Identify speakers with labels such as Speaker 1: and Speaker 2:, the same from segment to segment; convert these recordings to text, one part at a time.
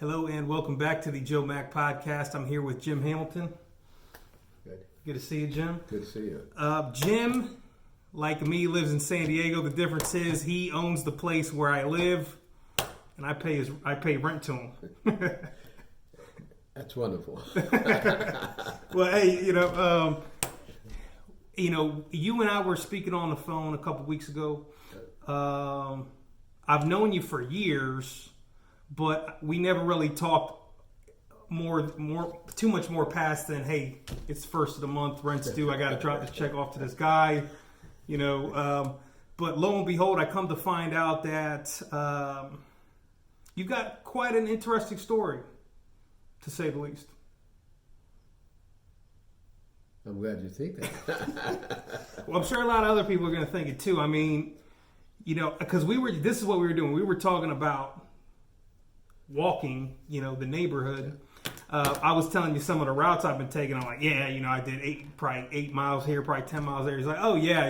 Speaker 1: Hello and welcome back to the Joe Mac podcast. I'm here with Jim Hamilton. Good to see you, Jim.
Speaker 2: Good to see you.
Speaker 1: Jim, like me, lives in San Diego. The difference is he owns the place where I live, and I pay rent to him.
Speaker 2: That's wonderful.
Speaker 1: Well, hey, you and I were speaking on the phone a couple weeks ago. I've known you for years, but we never really talked too much more past than, hey, it's first of the month, rent's due, I got to drop this check off to this guy, but lo and behold, I come to find out that you've got quite an interesting story, to say the least.
Speaker 2: I'm glad you think that.
Speaker 1: Well, I'm sure a lot of other people are going to think it too. I mean, because this is what we were doing. We were talking about walking, the neighborhood. I was telling you some of the routes I've been taking. I'm like, I did probably 8 miles here, probably 10 miles there. He's like, oh yeah,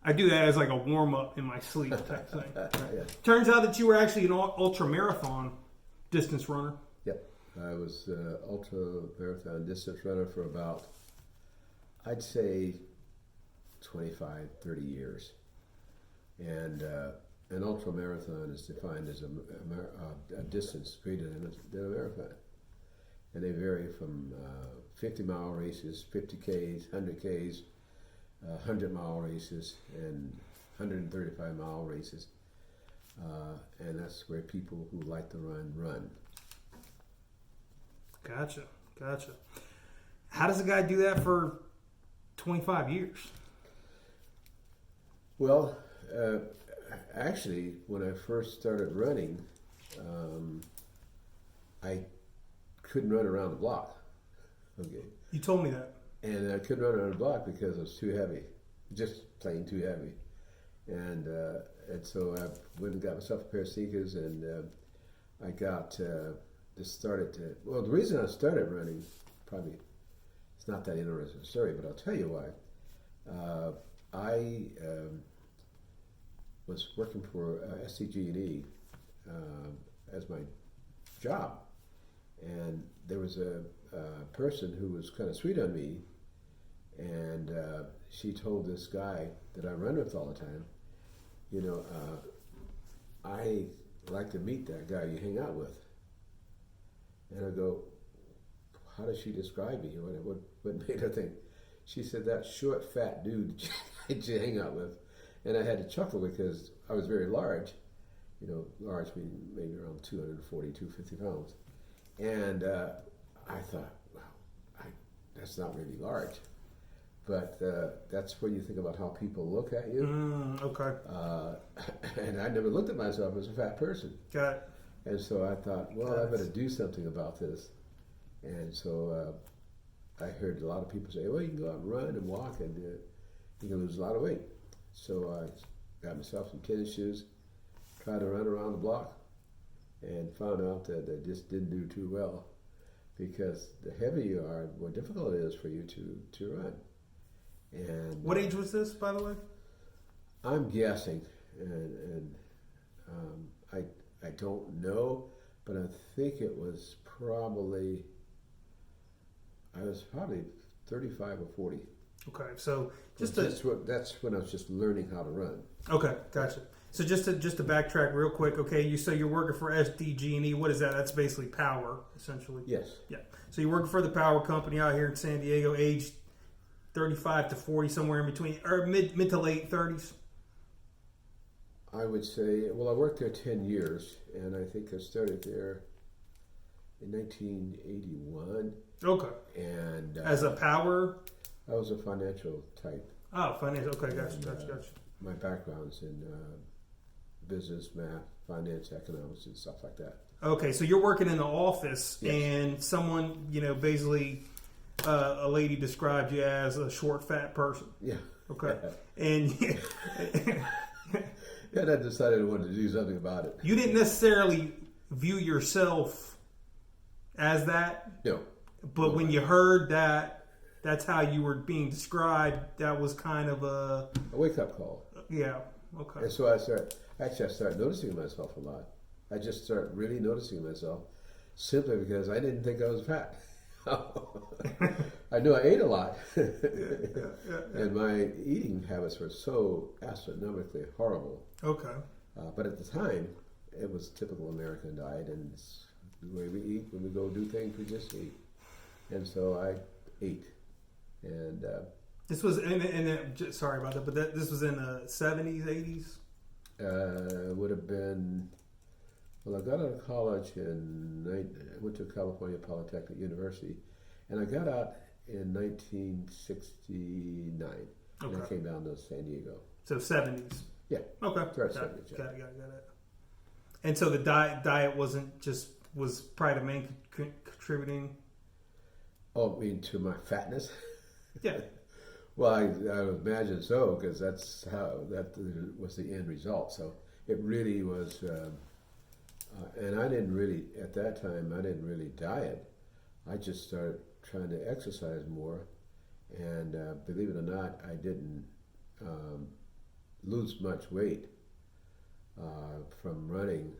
Speaker 1: I do that as like a warm up in my sleep type thing.
Speaker 2: Yeah.
Speaker 1: Turns out that you were actually an ultra marathon distance runner.
Speaker 2: Yep, I was ultra marathon distance runner for about, I'd say, 25, 30 years, and an ultra marathon is defined as a distance greater than a marathon. And they vary from 50-mile races, 50Ks, 100Ks, 100-mile races, and 135-mile races. And that's where people who like to run. Gotcha.
Speaker 1: How does a guy do that for 25 years?
Speaker 2: Well, actually, when I first started running, I couldn't run around the block. Okay.
Speaker 1: You told me that.
Speaker 2: And I couldn't run around the block because it was too heavy, just plain too heavy. And so I went and got myself a pair of sneakers, and I got well, the reason I started running, probably, it's not that interesting story, but I'll tell you why. I was working for SCG&E as my job, and there was a person who was kind of sweet on me, and she told this guy that I run with all the time, I like to meet that guy you hang out with. And I go, how does she describe me? What made her think? She said, that short, fat dude that you hang out with. And I had to chuckle because I was very large. Large meaning maybe around 240, 250 pounds. And I thought, wow, that's not really large. But that's when you think about how people look at you.
Speaker 1: Okay.
Speaker 2: And I never looked at myself as a fat person.
Speaker 1: Got it.
Speaker 2: And so I thought, well, I better do something about this. And so I heard a lot of people say, well, you can go out and run and walk, and you can lose a lot of weight. So I got myself some tennis shoes, tried to run around the block, and found out that I just didn't do too well, because the heavier you are, the more difficult it is for you to run. And
Speaker 1: what age was this, by the way?
Speaker 2: I'm guessing, and I don't know, but I think I was probably 35 or 40.
Speaker 1: Okay, so
Speaker 2: that's when I was just learning how to run.
Speaker 1: Okay, gotcha. So just to backtrack real quick, okay, you're working for SDG&E. What is that? That's basically power, essentially.
Speaker 2: Yes.
Speaker 1: Yeah. So you're working for the power company out here in San Diego, aged 35 to 40, somewhere in between, or mid to late 30s.
Speaker 2: I would say, well, I worked there 10 years, and I think I started there in 1981.
Speaker 1: Okay.
Speaker 2: And
Speaker 1: as a power?
Speaker 2: I was a financial type.
Speaker 1: Oh, financial. Okay, gotcha.
Speaker 2: My background's in business, math, finance, economics, and stuff like that.
Speaker 1: Okay, so you're working in the office,
Speaker 2: yes.
Speaker 1: And someone, basically, a lady described you as a short, fat person.
Speaker 2: Yeah.
Speaker 1: Okay. And
Speaker 2: yeah, I decided I wanted to do something about it.
Speaker 1: You didn't necessarily view yourself as that?
Speaker 2: No.
Speaker 1: But when you heard that that's how you were being described, that was kind of a
Speaker 2: wake-up call.
Speaker 1: Yeah, okay.
Speaker 2: And so I started noticing myself a lot. I just started really noticing myself simply because I didn't think I was fat. I knew I ate a lot, and my eating habits were so astronomically horrible.
Speaker 1: Okay.
Speaker 2: But at the time, it was typical American diet, and it's the way we eat. When we go do things, we just eat. And so I ate, and
Speaker 1: this was sorry about that, but this was in the 70s, 80s.
Speaker 2: Would have been. Well, I got out of college I went to California Polytechnic University, and I got out in 1969.
Speaker 1: Okay.
Speaker 2: And I came down to San Diego.
Speaker 1: So 70s.
Speaker 2: Yeah.
Speaker 1: Okay.
Speaker 2: Got it.
Speaker 1: And so the diet was probably the main contributing.
Speaker 2: Oh, I mean, to my fatness?
Speaker 1: Yeah.
Speaker 2: Well, I imagine so, because that was the end result. So it really was, and I didn't really, at that time, I didn't really diet. I just started trying to exercise more, and believe it or not, I didn't lose much weight from running,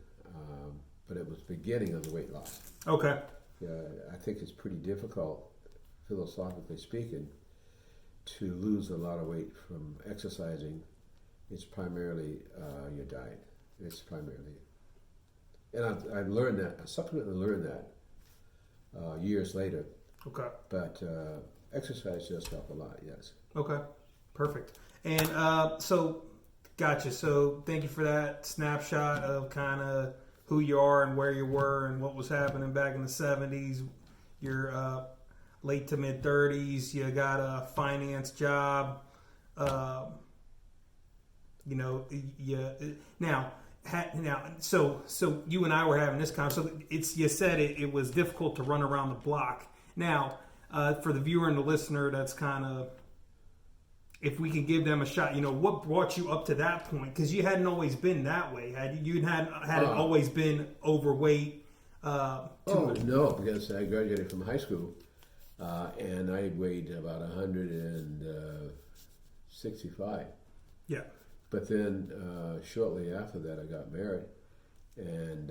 Speaker 2: but it was the beginning of the weight loss.
Speaker 1: Okay.
Speaker 2: Yeah, I think it's pretty difficult, philosophically speaking, to lose a lot of weight from exercising. It's primarily your diet. It's primarily, and I learned that. I subsequently learned that years later.
Speaker 1: Okay.
Speaker 2: But exercise does help a lot. Yes.
Speaker 1: Okay. Perfect. And so, gotcha. So, thank you for that snapshot of kind of who you are and where you were and what was happening back in the 70s. You're late to mid 30s. You got a finance job. So you and I were having this conversation. So you said it was difficult to run around the block. Now, for the viewer and the listener, that's kind of, if we can give them a shot, what brought you up to that point? Because you hadn't always been that way, had you? You hadn't always been overweight.
Speaker 2: No, because I graduated from high school, and I weighed about 165.
Speaker 1: Yeah.
Speaker 2: But then shortly after that, I got married, and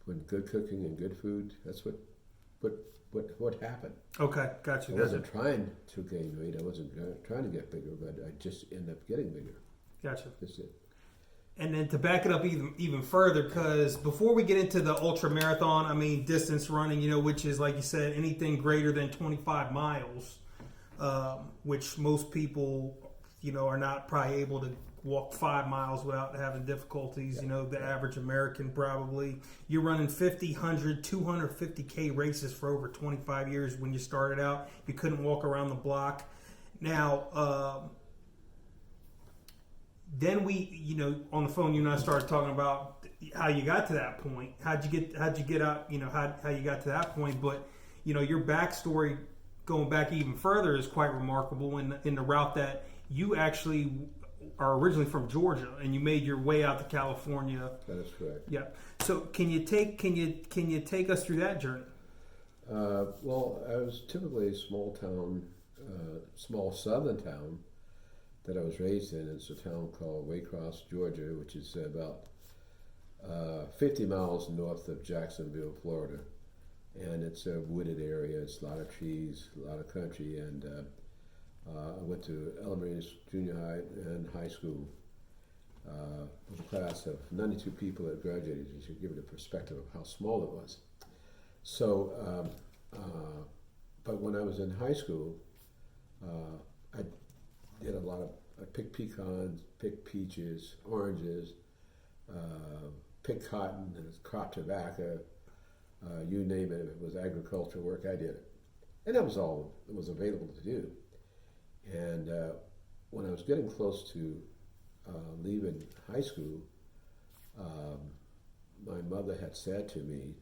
Speaker 2: when good cooking and good food, that's what happened.
Speaker 1: Okay, got you.
Speaker 2: I wasn't trying to gain weight. I wasn't trying to get bigger, but I just ended up getting bigger.
Speaker 1: Gotcha.
Speaker 2: That's it.
Speaker 1: And then to back it up even further, because before we get into the ultra marathon, I mean distance running, which is, like you said, anything greater than 25 miles, which most people, are not probably able to walk 5 miles without having difficulties.
Speaker 2: Yeah.
Speaker 1: The average American probably. You're running 50, 100, 250K races for over 25 years. When you started out, you couldn't walk around the block. Now, then we, on the phone, you and I started talking about how you got to that point. How'd you get out, how you got to that point. But, your backstory going back even further is quite remarkable in the route that you actually are originally from Georgia and you made your way out to California.
Speaker 2: That is correct.
Speaker 1: Yeah. So can you take us through that journey?
Speaker 2: Well, I was typically a small southern town that I was raised in. It's a town called Waycross, Georgia, which is about 50 miles north of Jacksonville, Florida. And it's a wooded area. It's a lot of trees, a lot of country, and I went to elementary, junior high, and high school with a class of 92 people that graduated, just to give it a perspective of how small it was. So, but when I was in high school, I did I picked pecans, picked peaches, oranges, picked cotton, crop tobacco, you name it. If it was agricultural work, I did it. And that was all that was available to do. And when I was getting close to leaving high school, my mother had said to me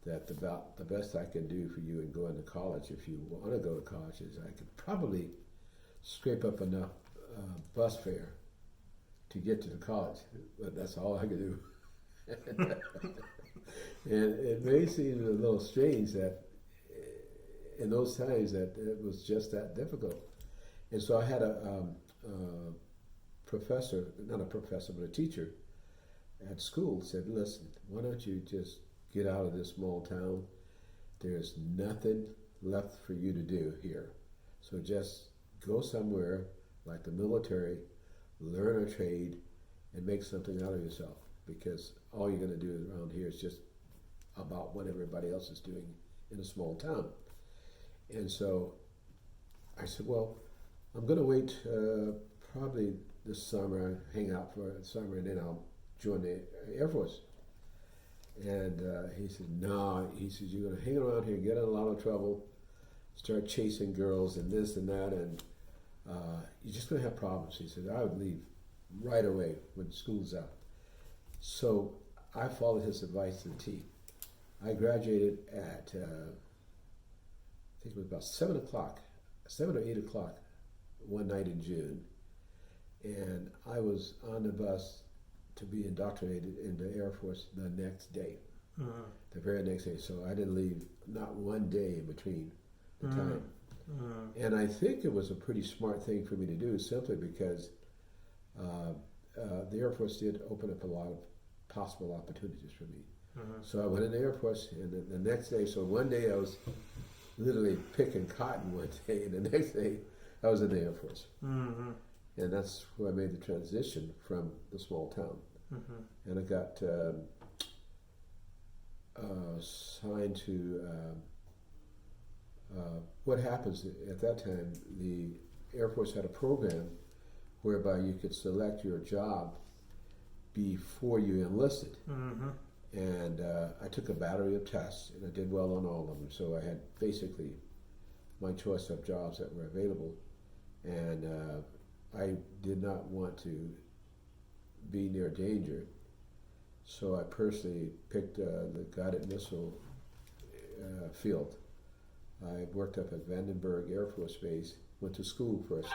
Speaker 2: that the best I can do for you in going to college, if you want to go to college, is I could probably scrape up enough bus fare to get to the college, but that's all I could do. And it may seem a little strange that in those times that it was just that difficult. And so I had a professor, not a professor, but a teacher at school said, listen, why don't you just get out of this small town? There's nothing left for you to do here. So just go somewhere like the military, learn a trade, and make something out of yourself. Because all you're going to do around here is just about what everybody else is doing in a small town. And so I said, well, I'm going to wait probably this summer, hang out for the summer, and then I'll join the Air Force. And he said, no, he says, you're going to hang around here, get in a lot of trouble, start chasing girls and this and that, and you're just going to have problems. He said, I would leave right away when school's out. So I followed his advice to the T. I graduated at, I think it was about 7 or 8 o'clock one night in June. And I was on the bus to be indoctrinated in the Air Force the next day, the very next day. So I didn't leave not one day in between the time. And I think it was a pretty smart thing for me to do, simply because the Air Force did open up a lot of possible opportunities for me. So I went in the Air Force, and the next day, so one day I was literally picking cotton one day, and the next day I was in the Air Force. And that's where I made the transition from the small town. And I got signed to, what happens at that time, the Air Force had a program whereby you could select your job before you enlisted. And I took a battery of tests, and I did well on all of them. So I had basically my choice of jobs that were available. And I did not want to be near danger. So I personally picked the guided missile field. I worked up at Vandenberg Air Force Base, went to school first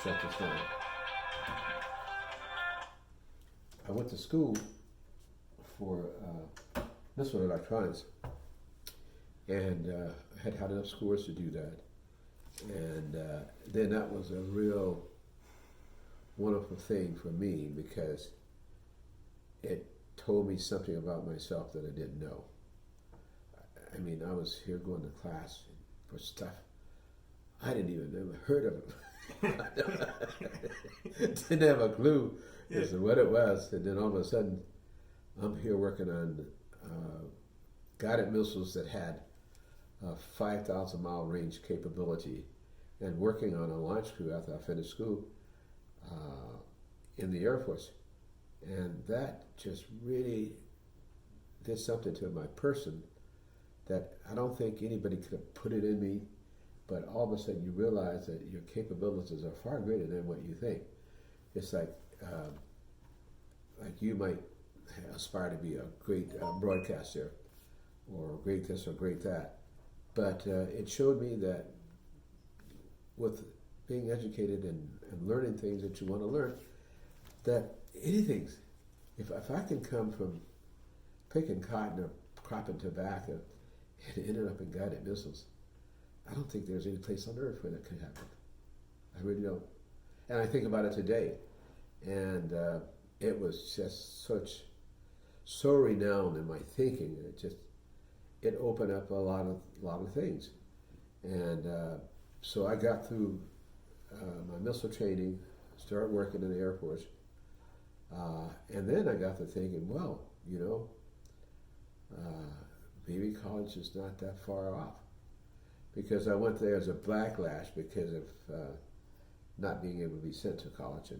Speaker 2: shut this down. I went to school for missile electronics, and I had enough scores to do that. And then that was a real wonderful thing for me, because it told me something about myself that I didn't know. I mean, I was here going to class for stuff I didn't even ever heard of it. Didn't have a clue as to what it was. And then all of a sudden, I'm here working on guided missiles that had 5,000 mile range capability, and working on a launch crew after I finished school in the Air Force. And that just really did something to my person that I don't think anybody could have put it in me, but all of a sudden you realize that your capabilities are far greater than what you think. It's like you might aspire to be a great broadcaster, or great this or great that, but it showed me that with being educated and learning things that you want to learn, that anything, if I can come from picking cotton or cropping tobacco and ended up in guided missiles, I don't think there's any place on earth where that could happen. I really don't. And I think about it today, and it was just so renowned in my thinking. It opened up a lot of things. And so I got through my missile training, started working in the Air Force, and then I got to thinking, well, maybe college is not that far off. Because I went there as a backlash because of not being able to be sent to college,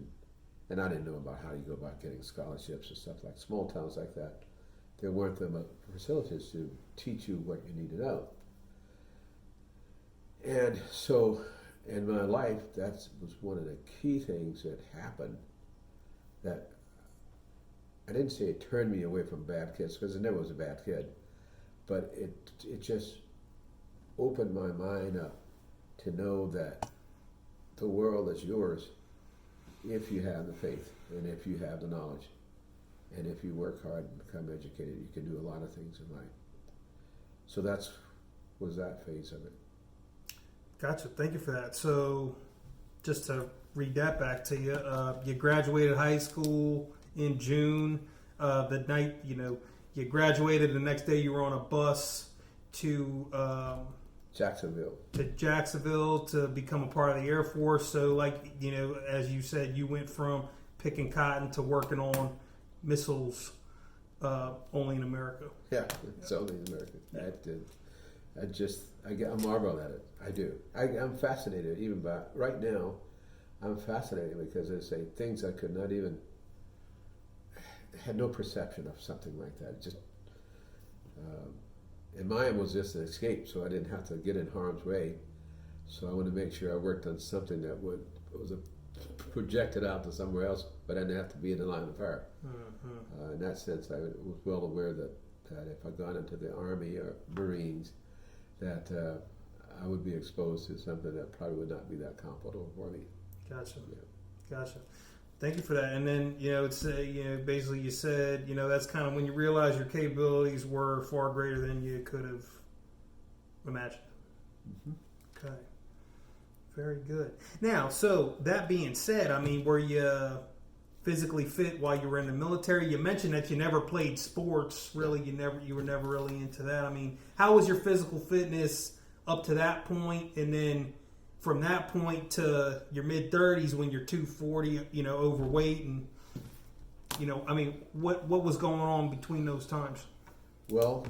Speaker 2: and I didn't know about how you go about getting scholarships and stuff like small towns like that. There weren't the facilities to teach you what you need to know. And so in my life, that was one of the key things that happened, that I didn't say it turned me away from bad kids, because I never was a bad kid, but it just opened my mind up to know that the world is yours if you have the faith, and if you have the knowledge, and if you work hard and become educated, you can do a lot of things in life. So was that phase of it.
Speaker 1: Gotcha. Thank you for that. So just to read that back to you, you graduated high school in June. The night, you graduated. The next day, you were on a bus to
Speaker 2: Jacksonville
Speaker 1: to become a part of the Air Force. So, as you said, you went from picking cotton to working on missiles only in America.
Speaker 2: Yeah, it's only in America. I marvel at it. I do. I'm fascinated even by right now. I'm fascinated because they say things I could not even had no perception of something like that. Just and mine was just an escape, so I didn't have to get in harm's way. So I wanted to make sure I worked on something that was projected out to somewhere else, but I didn't have to be in the line of fire.
Speaker 1: Mm-hmm.
Speaker 2: In that sense, I was well aware that if I'd gone into the Army or Marines, that I would be exposed to something that probably would not be that comfortable for me.
Speaker 1: Gotcha.
Speaker 2: Yeah.
Speaker 1: Gotcha. Thank you for that. And then, it's basically you said, that's kind of when you realize your capabilities were far greater than you could have imagined.
Speaker 2: Mm-hmm.
Speaker 1: Okay. Very good. Now, so that being said, were you physically fit while you were in the military? You mentioned that you never played sports. Really, you were never really into that. How was your physical fitness up to that point, and then from that point to your mid-30s when you're 240, overweight, and what was going on between those times?
Speaker 2: Well,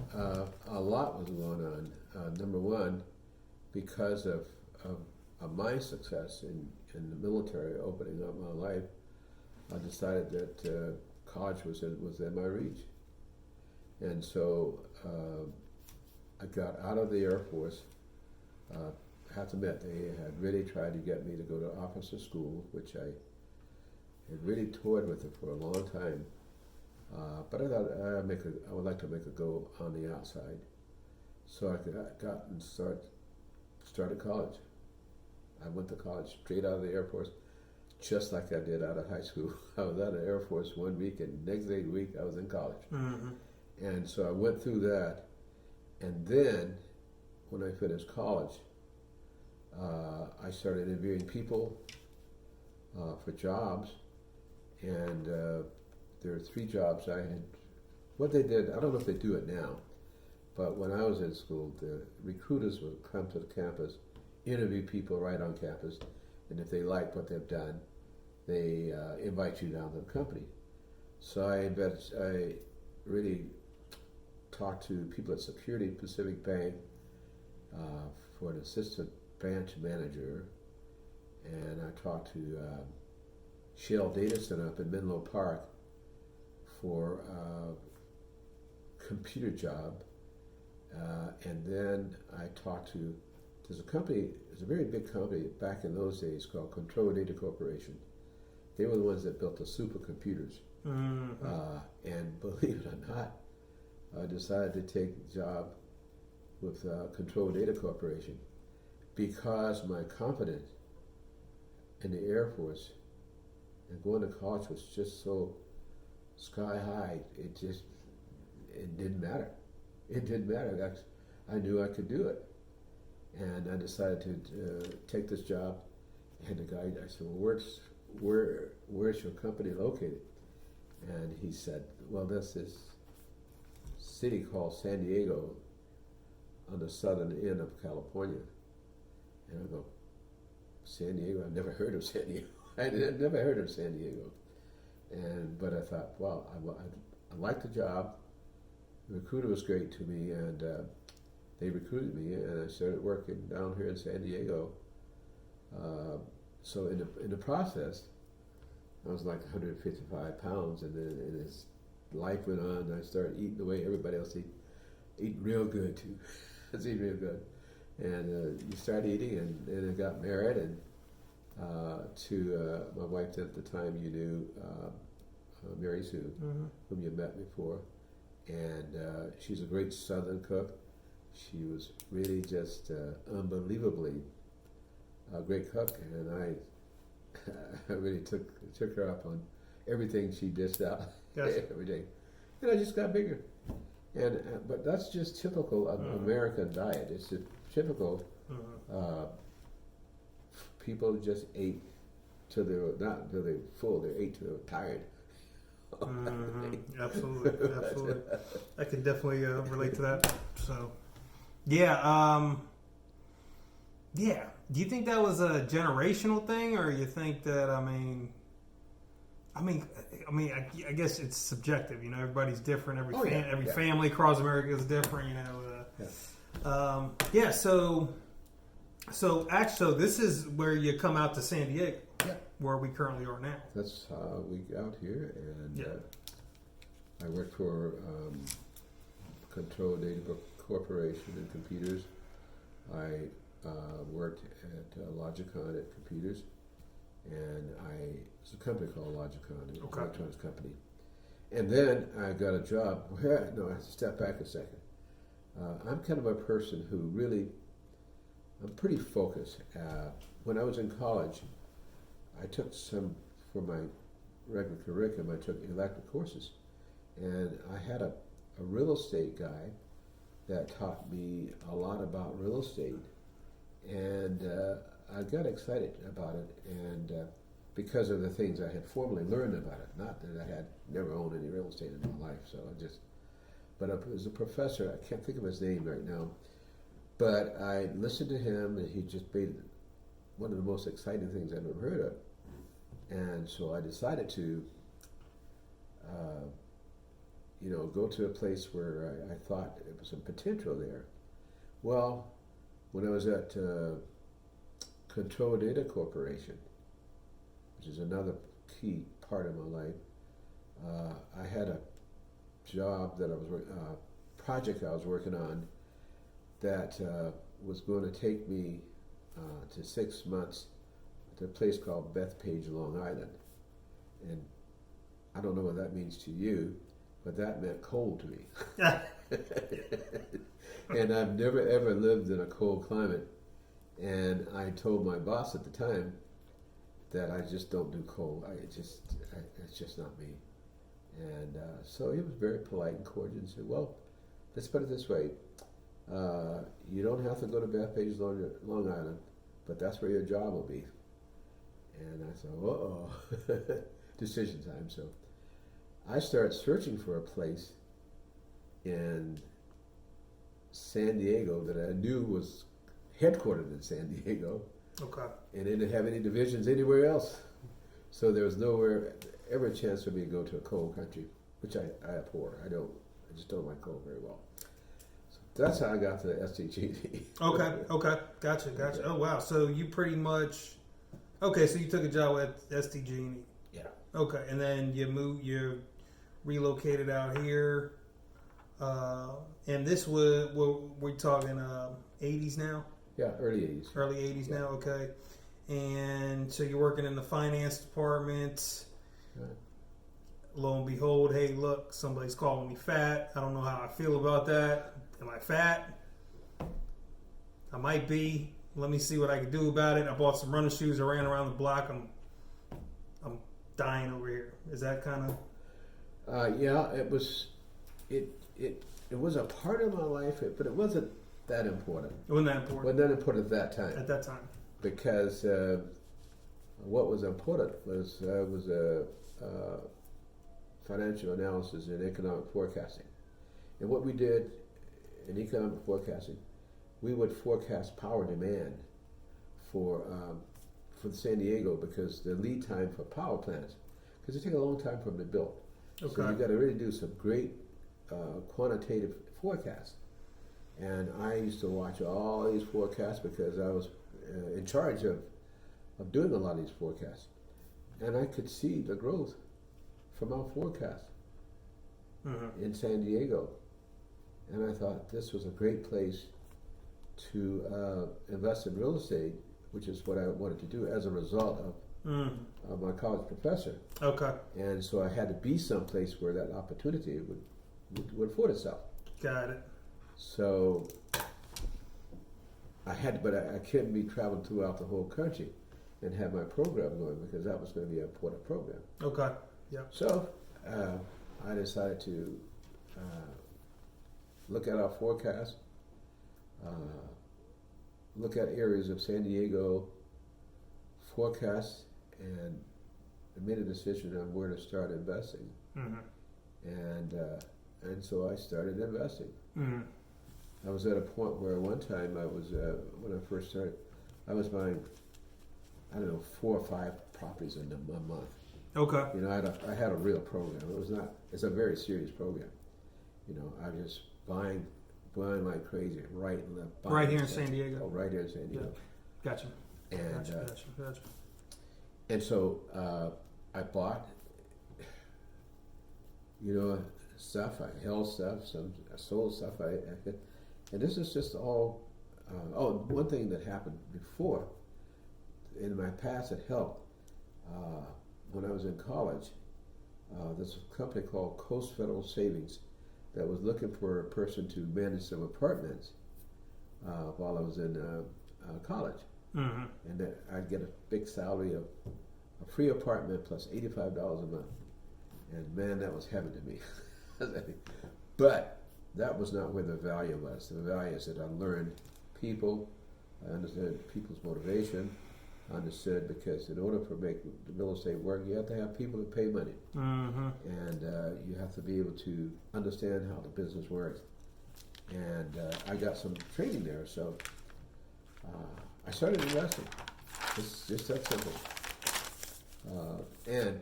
Speaker 2: a lot was going on. Number one, because of my success in the military, opening up my life, I decided that college was in my reach, and so I got out of the Air Force. I have to admit, they had really tried to get me to go to officer school, which I had really toyed with it for a long time. But I thought I would like to make a go on the outside, so I got and started college. I went to college straight out of the Air Force, just like I did out of high school. I was out of the Air Force 1 week, and the next week I was in college.
Speaker 1: Mm-hmm.
Speaker 2: And so I went through that, and then when I finished college, I started interviewing people for jobs, and there were 3 jobs I had. What they did, I don't know if they do it now, but when I was in school, the recruiters would come to the campus, interview people right on campus, and if they like what they've done, they invite you down to the company. So I really talked to people at Security Pacific Bank for an assistant branch manager, and I talked to Shell Data Center up in Menlo Park for a computer job, and then I talked to, there's a very big company back in those days called Control Data Corporation. They were the ones that built the supercomputers.
Speaker 1: Mm-hmm.
Speaker 2: And believe it or not, I decided to take a job with Control Data Corporation because my confidence in the Air Force and going to college was just so sky high. It didn't matter. It didn't matter. I knew I could do it. And I decided to take this job. And the guy, I said, well, where's your company located? And he said, well, there's this city called San Diego on the southern end of California. And I go, San Diego? I've never heard of San Diego. I'd never heard of San Diego. But I thought, well, I liked the job. The recruiter was great to me, and they recruited me, and I started working down here in San Diego. So in the process, I was like 155 pounds, and then as life went on, I started eating the way everybody else eating real good too. I was eating real good, and you start eating, and I got married, and to my wife at the time, you knew, Mary Sue,
Speaker 1: Mm-hmm.
Speaker 2: whom you met before, and she's a great Southern cook. She was really just unbelievably a great cook, and I really took her up on everything she dished out.
Speaker 1: Gotcha.
Speaker 2: Every day, and I just got bigger. And but that's just typical of American diet. It's just typical. People just ate till they were not till they were full. They ate till they were tired.
Speaker 1: Absolutely. I can definitely relate to that. So, yeah, yeah. Do you think that was a generational thing, or you think that? I guess it's subjective. You know, everybody's different. Every family across America is different. You know. Yeah. So actually, this is where you come out to San Diego, where we currently are now.
Speaker 2: That's how we got out here, and I worked for Control Data Corporation and computers. I worked at Logicon at computers, and it's a company called Logicon, an electronics company. And then I got a job. No, I have to step back a second. I'm kind of a person who I'm pretty focused. When I was in college, I took for my regular curriculum, I took elective courses. And I had a real estate guy that taught me a lot about real estate. And I got excited about it, and because of the things I had formally learned about it. Not that I had never owned any real estate in my life, but it was a professor, I can't think of his name right now, but I listened to him, and he just made one of the most exciting things I've ever heard of. And so I decided to, go to a place where I thought there was some potential there. Well, when I was at Control Data Corporation, which is another key part of my life, I had a job that project I was working on that was going to take me to 6 months to a place called Bethpage, Long Island. And I don't know what that means to you, but that meant cold to me. And I've never ever lived in a cold climate. And I told my boss at the time that I just don't do cold. It's just not me. And so he was very polite and cordial and said, well, let's put it this way. You don't have to go to Bethpage, Long Island, but that's where your job will be. And I said, uh-oh, decision time. So I started searching for a place in San Diego that I knew was headquartered in San Diego. Okay. And they didn't have any divisions anywhere else. So there was nowhere ever a chance for me to go to a cold country, which I abhor. I just don't like cold very well. So that's how I got to the SDGD.
Speaker 1: Okay. Gotcha. Oh, wow. So you pretty much, so you took a job at SDG.
Speaker 2: Yeah.
Speaker 1: Okay. And then you relocated out here. And this was, we're talking 80s now?
Speaker 2: Yeah, early 80s.
Speaker 1: Early 80s now, okay. And so you're working in the finance department. Right. Lo and behold, hey, look, somebody's calling me fat. I don't know how I feel about that. Am I fat? I might be. Let me see what I can do about it. I bought some running shoes. I ran around the block. I'm dying over here. Is that kind of?
Speaker 2: Yeah, it was. It was a part of my life, but it wasn't that important.
Speaker 1: It wasn't that important.
Speaker 2: Wasn't that important at that time.
Speaker 1: At that time.
Speaker 2: Because what was important was financial analysis and economic forecasting. And what we did in economic forecasting, we would forecast power demand for San Diego, because the lead time for power plants, because it takes a long time for them to build. Okay. So you've got to really do some great quantitative forecasts. And I used to watch all these forecasts because I was in charge of doing a lot of these forecasts. And I could see the growth from our forecast in San Diego. And I thought this was a great place to invest in real estate, which is what I wanted to do as a result of my college professor. Okay. And so I had to be someplace where that opportunity would afford itself.
Speaker 1: Got it.
Speaker 2: So I couldn't be traveling throughout the whole country and have my program going, because that was going to be an important program.
Speaker 1: Okay. Yeah.
Speaker 2: So I decided to look at our forecast, look at areas of San Diego forecast, and I made a decision on where to start investing. And so I started investing.
Speaker 1: Mm-hmm.
Speaker 2: I was at a point where one time I was when I first started, I was buying, I don't know, 4 or 5 properties in a month.
Speaker 1: Okay.
Speaker 2: You know, I had a real program. It was not. It's a very serious program. You know, I was just buying like crazy, right and left.
Speaker 1: Right here in San Diego.
Speaker 2: Oh, right here in San Diego.
Speaker 1: Yeah. Gotcha.
Speaker 2: And
Speaker 1: Gotcha.
Speaker 2: and so I bought, you know, stuff. I held stuff. I sold stuff. And this is just all. One thing that happened before in my past that helped. When I was in college, there's a company called Coast Federal Savings that was looking for a person to manage some apartments while I was in college.
Speaker 1: Mm-hmm.
Speaker 2: And that I'd get a big salary of a free apartment plus $85 a month. And man, that was heaven to me. But that was not where the value was. The value is that I learned people, I understood people's motivation, understood because in order for make the real estate work, you have to have people that pay money, and you have to be able to understand how the business works. And I got some training there, so I started investing. It's just that simple. And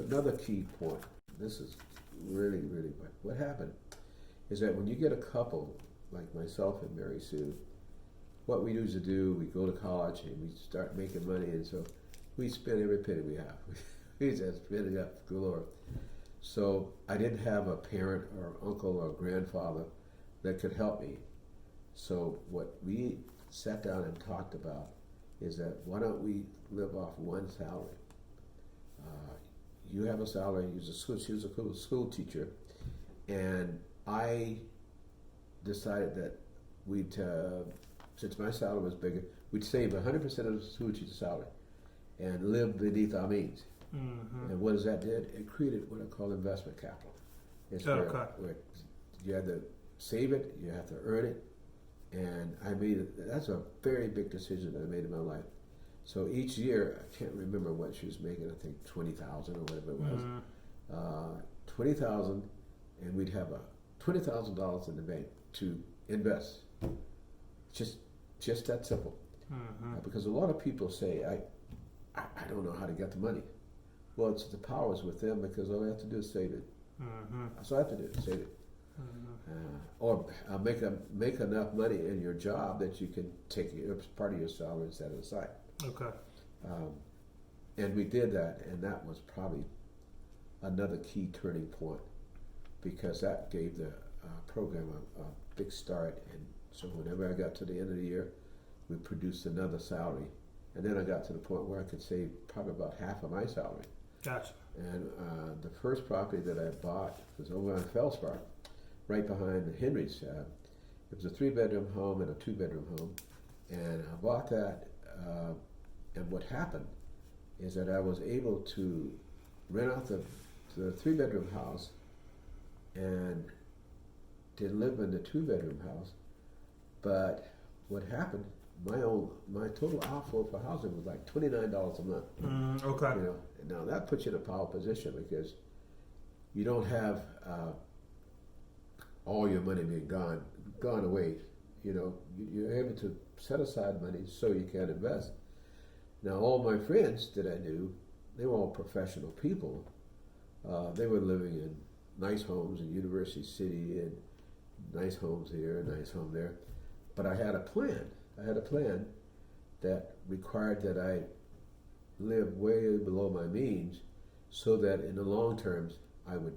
Speaker 2: another key point. This is really what happened is that when you get a couple like myself and Mary Sue. What we usually do, we go to college and we start making money, and so we spend every penny we have. We just spend it up galore. So I didn't have a parent or uncle or grandfather that could help me. So what we sat down and talked about is that why don't we live off one salary? You have a salary. She was a school teacher, and I decided that we'd. Since my salary was bigger, we'd save 100% of the school teacher's salary and live beneath our means. Mm-hmm. And what does that did? It created what I call investment capital. It's where you have to save it, you have to earn it, and that's a very big decision that I made in my life. So each year, I can't remember what she was making. I think $20,000 or whatever it was. $20,000, and we'd have $20,000 in the bank to invest. Just that simple. Because a lot of people say, I don't know how to get the money. Well, it's the powers with them because all I have to do is save it. That's all I have to do, save it. Or make enough money in your job that you can take part of your salary and set it aside.
Speaker 1: Okay.
Speaker 2: And we did that, and that was probably another key turning point because that gave the program a big start. And so whenever I got to the end of the year, we produced another salary. And then I got to the point where I could save probably about half of my salary.
Speaker 1: Gotcha.
Speaker 2: And the first property that I bought was over on Feldspar, right behind the Henry's. It was a 3-bedroom home and a 2-bedroom home. And I bought that, and what happened is that I was able to rent out the 3-bedroom house and did live in the 2-bedroom house. But what happened, my total outflow for housing was like $29 a month.
Speaker 1: Okay.
Speaker 2: You know, and now that puts you in a powerful position because you don't have all your money being gone away. You know, you're able to set aside money so you can invest. Now, all my friends that I knew, they were all professional people. They were living in nice homes in University City and nice homes here, nice home there. But I had a plan. I had a plan that required that I live way below my means so that in the long terms I would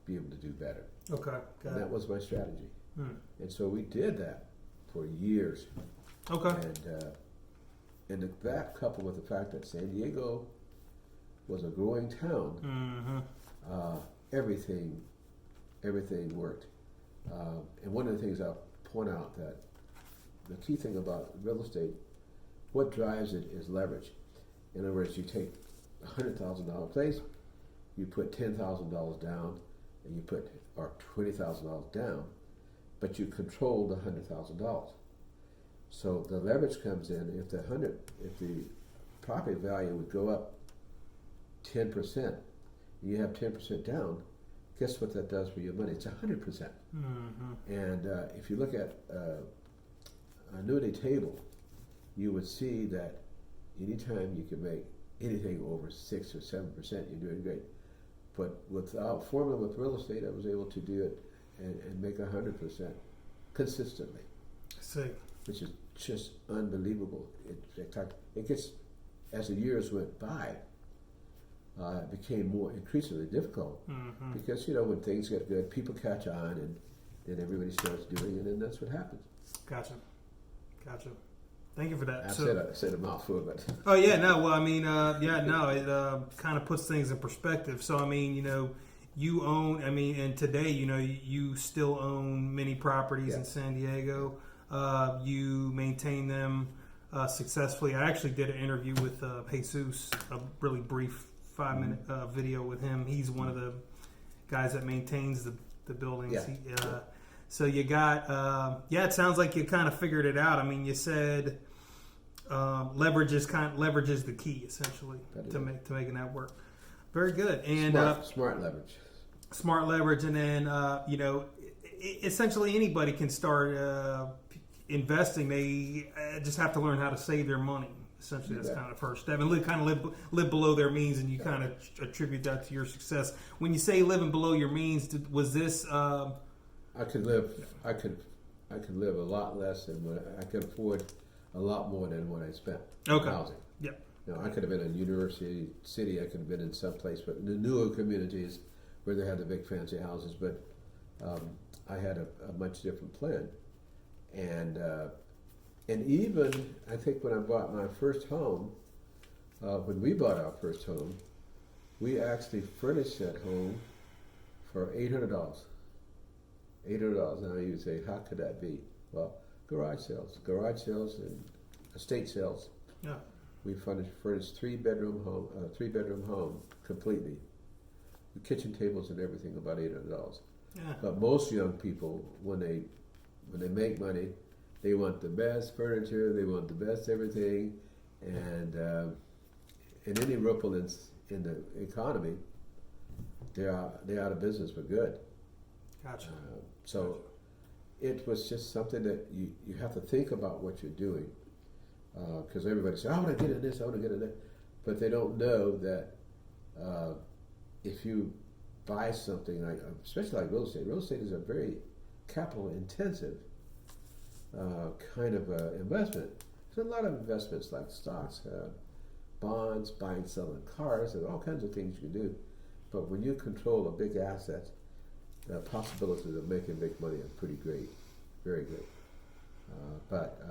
Speaker 2: be able to do better.
Speaker 1: Okay.
Speaker 2: And that was my strategy. And so we did that for years.
Speaker 1: Okay.
Speaker 2: And that coupled with the fact that San Diego was a growing town, everything worked. And one of the things I'll point out that the key thing about real estate, what drives it is leverage. In other words, you take a $100,000 place, you put $10,000 down, and you put or $20,000 down, but you control the $100,000. So the leverage comes in. If the property value would go up 10%, you have 10% down, guess what that does for your money? It's 100%. And if you look at annuity table, you would see that anytime you can make anything over 6 or 7%, you're doing great. But without formula with real estate, I was able to do it and make 100% consistently.
Speaker 1: See.
Speaker 2: Which is just unbelievable. It gets, as the years went by, it became more increasingly difficult because when things get good, people catch on, and then everybody starts doing it, and that's what happens.
Speaker 1: Gotcha. Thank you for that.
Speaker 2: I said a mouthful, but
Speaker 1: oh yeah, no. Well, I mean, it kind of puts things in perspective. So I mean, you own. I mean, and today, you still own many properties in San Diego. You maintain them successfully. I actually did an interview with Jesus, a really brief 5-minute video with him. He's one of the guys that maintains the buildings.
Speaker 2: Yeah.
Speaker 1: So you got, it sounds like you kind of figured it out. I mean, you said leverage is the key essentially to making that work. Very good. And
Speaker 2: smart leverage.
Speaker 1: Smart leverage, and then essentially anybody can start investing. They just have to learn how to save their money. Essentially, that's kind of the first step, and live below their means, and you kind of attribute that to your success. When you say living below your means, was this?
Speaker 2: I could live a lot less than what I could afford, a lot more than what I spent on housing.
Speaker 1: Yeah.
Speaker 2: I could have been in University City. I could have been in some place, but in the newer communities where they had the big fancy houses. But I had a much different plan, and even I think when I bought my first home, when we bought our first home, we actually furnished that home for $800. $800. Now you would say, how could that be? Well, garage sales and estate sales.
Speaker 1: Yeah.
Speaker 2: We furnished three-bedroom home completely, with kitchen tables and everything, about $800.
Speaker 1: Yeah.
Speaker 2: But most young people, when they make money, they want the best furniture, they want the best everything, and any ripple in the economy, they're out of business for good.
Speaker 1: Gotcha.
Speaker 2: So it was just something that you have to think about what you're doing, because everybody says, I want to get in this, I want to get in that, but they don't know that if you buy something, especially like real estate is a very capital intensive kind of investment. There's a lot of investments like stocks, bonds, buying, selling cars, and all kinds of things you can do. But when you control a big asset, the possibilities of making big money are pretty great, very good. But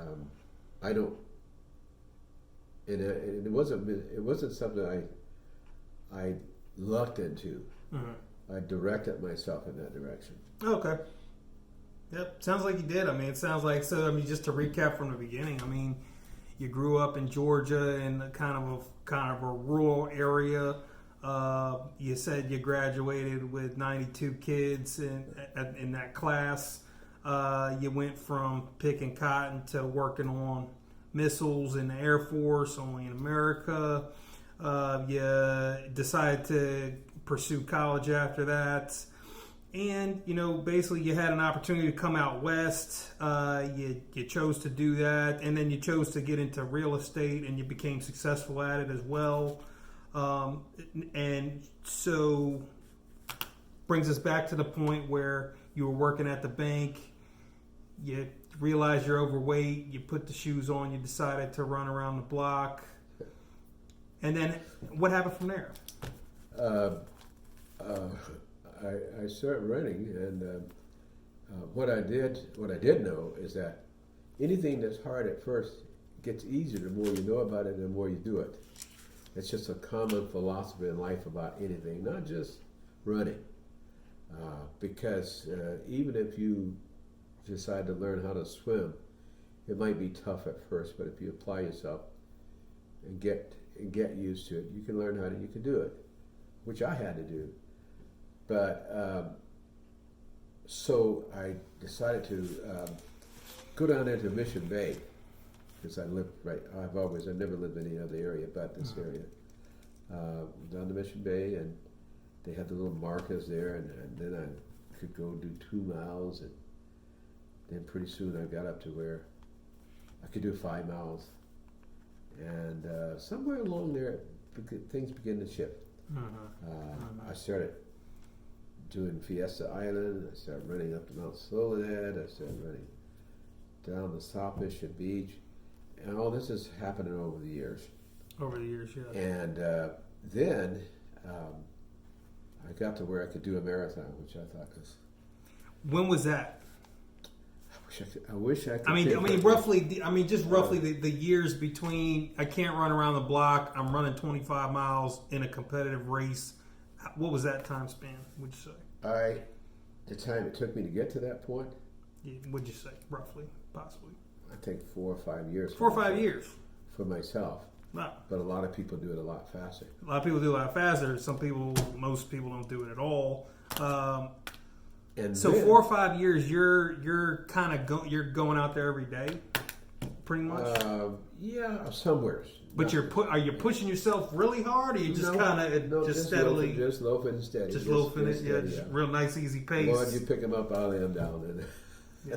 Speaker 2: I don't, and it wasn't something I lucked into. I directed myself in that direction.
Speaker 1: Okay. Yep. Sounds like you did. I mean, it sounds like, just to recap from the beginning, I mean, you grew up in Georgia in kind of a rural area. You said you graduated with 92 kids in that class. You went from picking cotton to working on missiles in the Air Force, only in America. You decided to pursue college after that. And, basically you had an opportunity to come out west. You chose to do that. And then you chose to get into real estate, and you became successful at it as well. And so brings us back to the point where you were working at the bank. You realized you're overweight. You put the shoes on. You decided to run around the block. And then what happened from there?
Speaker 2: I started running, and what I did know is that anything that's hard at first gets easier the more you know about it and the more you do it. It's just a common philosophy in life about anything, not just running. Because even if you decide to learn how to swim, it might be tough at first, but if you apply yourself and get used to it, you can learn you can do it, which I had to do. But so I decided to go down there to Mission Bay, because I lived I've never lived in any other area but this area. Down to Mission Bay, and they had the little markers there, and then I could go do 2 miles, and then pretty soon I got up to where I could do 5 miles, and somewhere along there, things began to shift. I started doing Fiesta Island. I started running up to Mount Soledad. I started running down the South Mission Beach, and all this is happening over the years.
Speaker 1: Over the years, yeah.
Speaker 2: And then I got to where I could do a marathon, which I thought was.
Speaker 1: When was that?
Speaker 2: I wish I could.
Speaker 1: I mean, roughly. I mean, just roughly the years between. I can't run around the block. I'm running 25 miles in a competitive race. What was that time span? Would you say?
Speaker 2: The time it took me to get to that point.
Speaker 1: Yeah, would you say roughly, possibly?
Speaker 2: I think 4 or 5 years.
Speaker 1: 4 or 5 years
Speaker 2: for myself.
Speaker 1: Wow.
Speaker 2: But a lot of people do it a lot faster.
Speaker 1: A lot of people do it a lot faster. Most people don't do it at all.
Speaker 2: And
Speaker 1: so
Speaker 2: then,
Speaker 1: 4 or 5 years, you're kind of you're going out there every day, pretty much.
Speaker 2: Yeah, somewhere.
Speaker 1: But are you pushing yourself really hard, or you just just steadily,
Speaker 2: just loafing and steady,
Speaker 1: just loafing it, just real nice, easy pace.
Speaker 2: Lord, you pick them up, I'll lay them down.
Speaker 1: Yeah.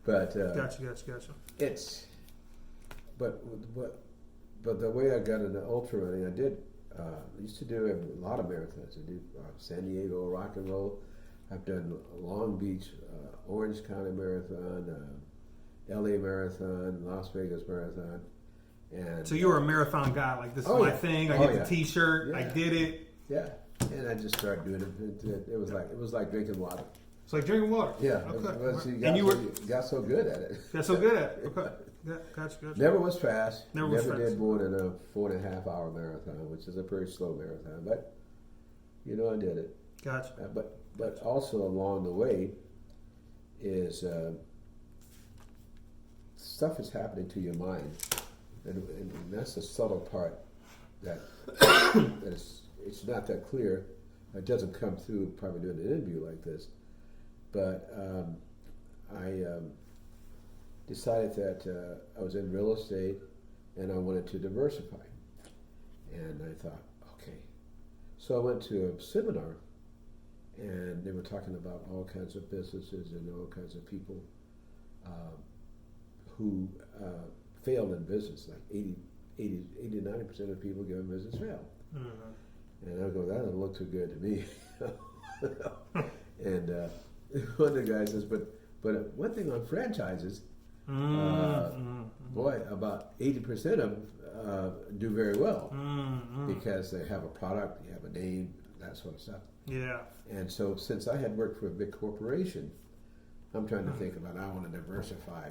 Speaker 2: But
Speaker 1: Gotcha.
Speaker 2: It's but the way I got into ultra running, I did. I used to do a lot of marathons. I do San Diego Rock and Roll. I've done Long Beach, Orange County Marathon, LA Marathon, Las Vegas Marathon. And
Speaker 1: so you were a marathon guy, like this is my thing. I get the T-shirt.
Speaker 2: Yeah.
Speaker 1: I did it.
Speaker 2: Yeah, and I just started doing it. It was like drinking water.
Speaker 1: It's like drinking water.
Speaker 2: Yeah,
Speaker 1: okay.
Speaker 2: You got so good at it.
Speaker 1: Got so good at it. Okay. Yeah, gotcha.
Speaker 2: Never was fast.
Speaker 1: Never
Speaker 2: did more than a 4.5 hour marathon, which is a pretty slow marathon. But I did it.
Speaker 1: Gotcha.
Speaker 2: But also along the way is stuff is happening to your mind, and that's the subtle part that it's not that clear. It doesn't come through probably doing an interview like this. But I decided that I was in real estate and I wanted to diversify. And I thought, okay. So I went to a seminar and they were talking about all kinds of businesses and all kinds of people who failed in business. Like 80-90% of people give a business fail. Mm-hmm. And I go, that doesn't look too good to me. And one of the guys says, but one thing on franchises, boy, about 80% of them do very well because they have a product, you have a name, that sort of stuff.
Speaker 1: Yeah.
Speaker 2: And so since I had worked for a big corporation, I'm trying to think about, I want to diversify,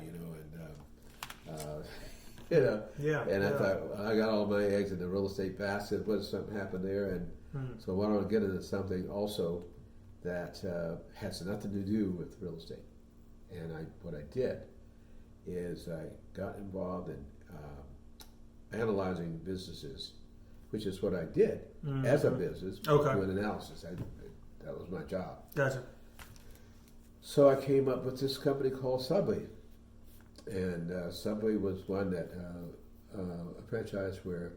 Speaker 2: And I thought, well, I got all my eggs in the real estate basket. What if something happened there? And so why don't I get into something also that has nothing to do with real estate? And what I did is I got involved in analyzing businesses, which is what I did as a business, doing analysis. That was my job.
Speaker 1: Gotcha.
Speaker 2: So I came up with this company called Subway. And Subway was one that, a franchise where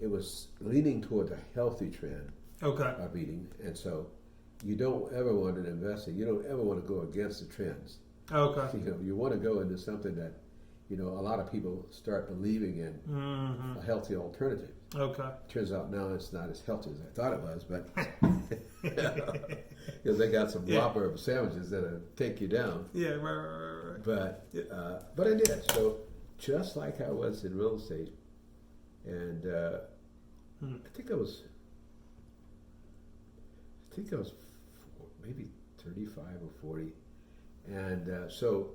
Speaker 2: it was leaning toward a healthy trend of eating. And so you don't ever want to invest in, you don't ever want to go against the trends.
Speaker 1: Okay.
Speaker 2: You want to go into something that, a lot of people start believing in a healthy alternative. Okay. Turns out now it's not as healthy as I thought it was, but because they got some Whopper sandwiches that'll take you down.
Speaker 1: Yeah, right.
Speaker 2: But I did. So just like I was in real estate, and I think I was maybe 35 or 40, and so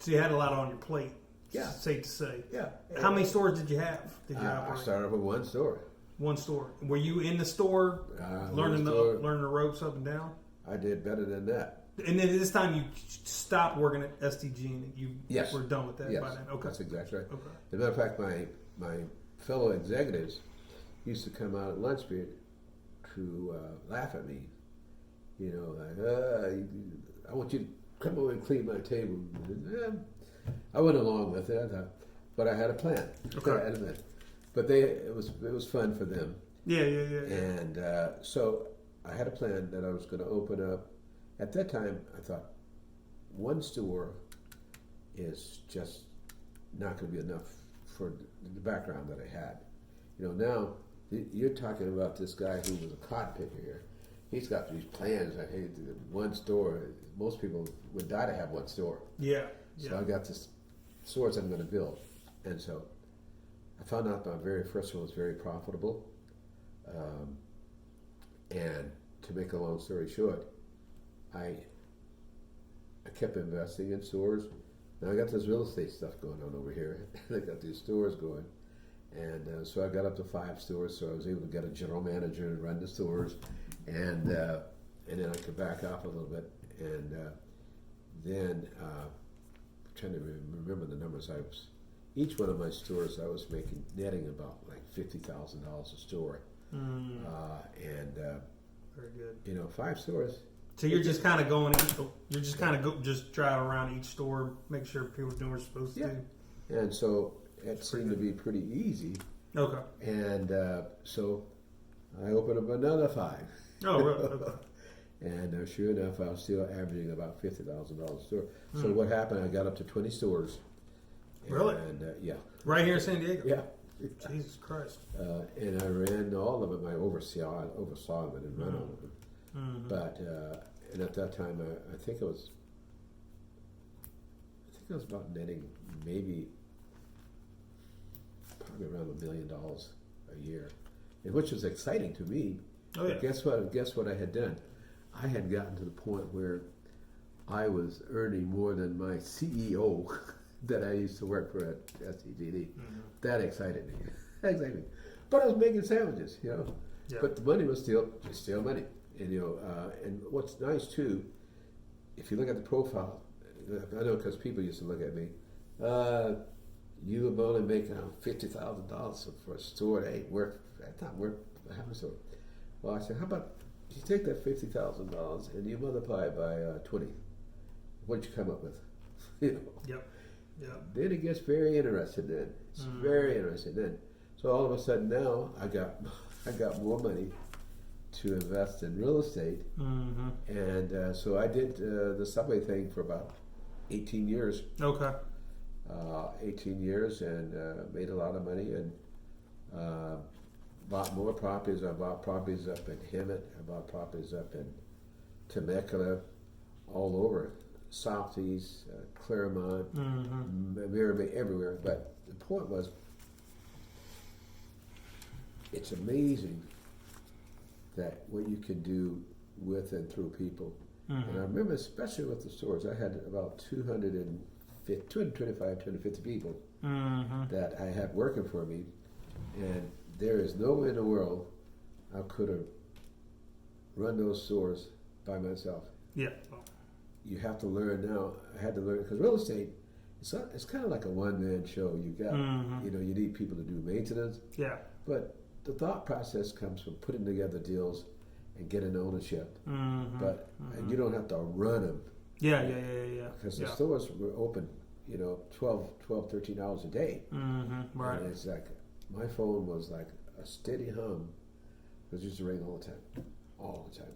Speaker 1: you had a lot on your plate.
Speaker 2: Yeah,
Speaker 1: safe to say.
Speaker 2: Yeah.
Speaker 1: How many stores did you have?
Speaker 2: I started off with one store.
Speaker 1: One store. Were you in the store learning the ropes up and down?
Speaker 2: I did better than that.
Speaker 1: And then this time you stopped working at STG and you were done with that by then. Okay,
Speaker 2: that's exactly right.
Speaker 1: Okay.
Speaker 2: As a matter of fact, my fellow executives used to come out at lunch break to laugh at me. I want you to come over and clean my table. I went along with it. I thought, but I had a plan. Okay. But it was fun for them.
Speaker 1: Yeah.
Speaker 2: And so I had a plan that I was going to open up. At that time, I thought one store is just not going to be enough for the background that I had. Now you're talking about this guy who was a cotton picker here. He's got these plans. I hate one store. Most people would die to have one store.
Speaker 1: Yeah.
Speaker 2: So I got this stores I'm going to build, and so I found out my very first one was very profitable. And to make a long story short, I kept investing in stores. Now I got this real estate stuff going on over here. I got these stores going, and so I got up to 5 stores. So I was able to get a general manager to run the stores, and then I could back off a little bit, and then trying to remember the numbers. Each one of my stores I was netting about like $50,000 a store, and
Speaker 1: very good.
Speaker 2: 5 stores.
Speaker 1: So you're just kind of going. You're just kind of just drive around each store, make sure people are doing what they're supposed to do.
Speaker 2: And so it seemed to be pretty easy.
Speaker 1: Okay.
Speaker 2: And so I opened up another 5.
Speaker 1: Oh, really? Okay.
Speaker 2: And sure enough, I was still averaging about $50,000 a store. So what happened? I got up to 20 stores.
Speaker 1: Really?
Speaker 2: And yeah.
Speaker 1: Right here in San Diego.
Speaker 2: Yeah.
Speaker 1: Jesus Christ.
Speaker 2: And I ran all of them. I oversaw them and ran all of them.
Speaker 1: Mm-hmm.
Speaker 2: But and at that time, I think it was about netting maybe probably around $1 million a year, and which was exciting to me.
Speaker 1: Oh yeah.
Speaker 2: But guess what I had done? I had gotten to the point where I was earning more than my CEO that I used to work for at STGD.
Speaker 1: Mm-hmm.
Speaker 2: That excited me. But I was making sandwiches,
Speaker 1: Yeah.
Speaker 2: But the money was still money. And and what's nice too, if you look at the profile, I know because people used to look at me, you would only make $50,000 for a store that ain't worth having a store. Well, I said, how about you take that $50,000 and you multiply it by 20? What'd you come up with?
Speaker 1: Yep.
Speaker 2: Then it gets very interesting. Then it's very interesting. Then, so all of a sudden now I got more money to invest in real estate, and so I did the subway thing for about 18 years.
Speaker 1: Okay.
Speaker 2: 18 years, and made a lot of money, and bought more properties. I bought properties up in Hemet. I bought properties up in Temecula, all over, Southeast, Claremont, Miramar, everywhere. But the point was, it's amazing that what you can do with and through people. And I remember, especially with the stores, I had about 225, 250 people that I had working for me, and there is no way in the world I could have run those stores by myself.
Speaker 1: Yeah.
Speaker 2: You have to learn now. I had to learn, because real estate, it's kind of like a one-man show. You got, you need people to do maintenance.
Speaker 1: Yeah.
Speaker 2: But the thought process comes from putting together deals and getting ownership. But you don't have to run them.
Speaker 1: Yeah.
Speaker 2: Because the stores were open, 12, 13 hours a day.
Speaker 1: Right.
Speaker 2: And it's like, my phone was like a steady hum. It used to ring all the time.